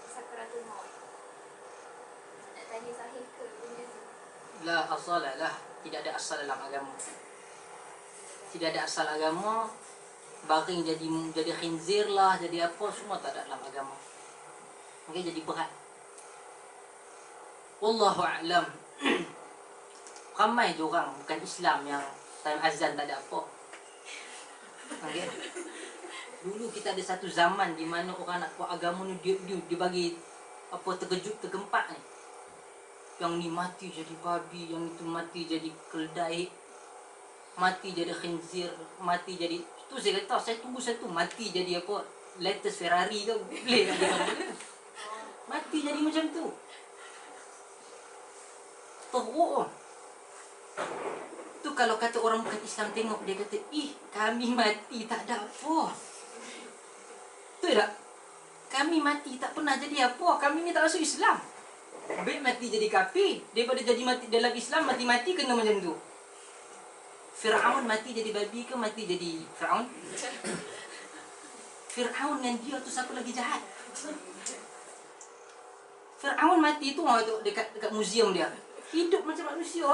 sakaratul maut. Nak tanya sahih ke benda tu? La asala lah, tidak ada asal dalam agama. Tidak ada asal agama. Baring jadi khinzir lah, jadi apa, semua tak ada dalam agama. Okey, jadi berat. Wallahu a'lam. Ramai je orang bukan Islam yang time azan tak ada apa. Okay. Dulu kita ada satu zaman di mana orang nak buat agama ni dia bagi apa terkejut tergempak ni. Yang ni mati jadi babi, yang itu mati jadi keldai, mati jadi khinzir, mati jadi tu saya kata saya tunggu satu mati jadi apa latest Ferrari tu boleh kan dia mati jadi macam tu. Teruk. Tu kalau kata orang bukan Islam tengok dia kata, kami mati tak ada apa. Betul tak? Kami mati tak pernah jadi apa. Kami ni tak masuk Islam. Baik mati jadi kafir daripada jadi mati dalam Islam, mati-mati kena macam tu. Fir'aun mati jadi babi ke mati jadi Fir'aun? Fir'aun dengan dia tu siapa lagi jahat? Firaun mati tu dekat muzium dia. Hidup macam manusia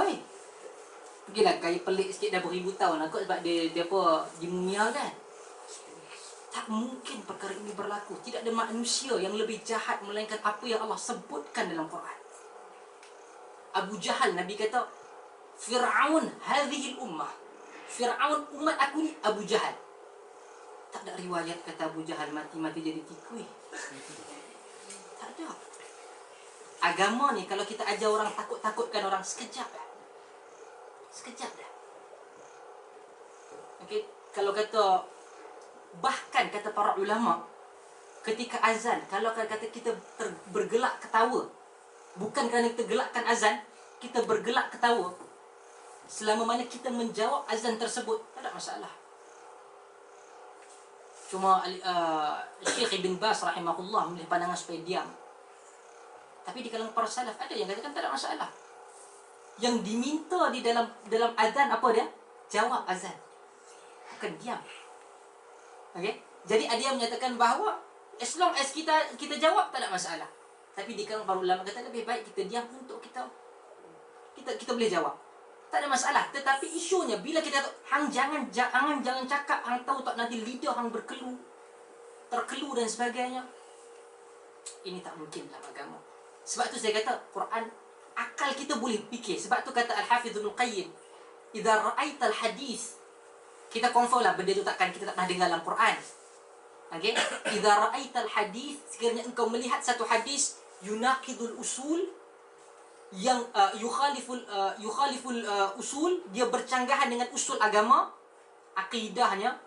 Pergilah gaya pelik sikit dah beribu tahun lah kot sebab dia apa dimumiakan. Tak mungkin perkara ini berlaku. Tidak ada manusia yang lebih jahat melainkan apa yang Allah sebutkan dalam Quran. Abu Jahal, Nabi kata, Fir'aun hadhil ummah. Fir'aun umat aku ni Abu Jahal. Tak ada riwayat kata Abu Jahal mati-mati jadi tikui. Tak ada. Agama ni kalau kita ajar orang takut-takutkan orang sekejap dah. Sekejap dah. Okey, kalau kata bahkan kata para ulama ketika azan, kalau kata kita bergelak ketawa, bukan kerana kita gelakkan azan, kita bergelak ketawa, selama mana kita menjawab azan tersebut, tak ada masalah. Cuma Syekh Ibn Bas rahimahullah memilih pandangan supaya diam. Tapi di kalangan para salaf ada yang katakan tak ada masalah. Yang diminta di dalam azan apa dia? Jawab azan. Bukan diam. Okey? Jadi ada yang menyatakan bahawa as long as kita jawab tak ada masalah. Tapi di kalangan para ulama kata lebih baik kita diam untuk kita boleh jawab. Tak ada masalah. Tetapi isunya bila kita hang jangan cakap, hang tahu tak nanti lidah hang terkelu dan sebagainya. Ini tak mungkin dalam agama. Sebab tu saya kata Quran akal kita boleh fikir. Sebab tu kata Al-Hafidh Ibn Qayyim, "Idza ra'aital hadis." Kita confirm lah benda tu kita tak pernah dengar dalam Quran. Okey? "Idza ra'aital hadis", sekiranya engkau melihat satu hadis yunaqidul usul, yang yukhaliful usul, dia bercanggahan dengan usul agama, akidahnya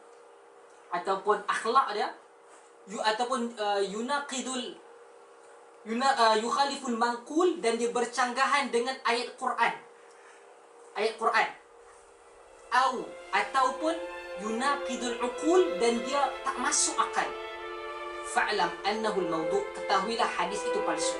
ataupun akhlak dia, ataupun yukhaliful manqul, dan dia bercanggahan dengan ayat Quran. Ataupun yunaqidul uqul, dan dia tak masuk akal. Fa'lam annahu al-mawdu', ketahuilah hadis itu palsu.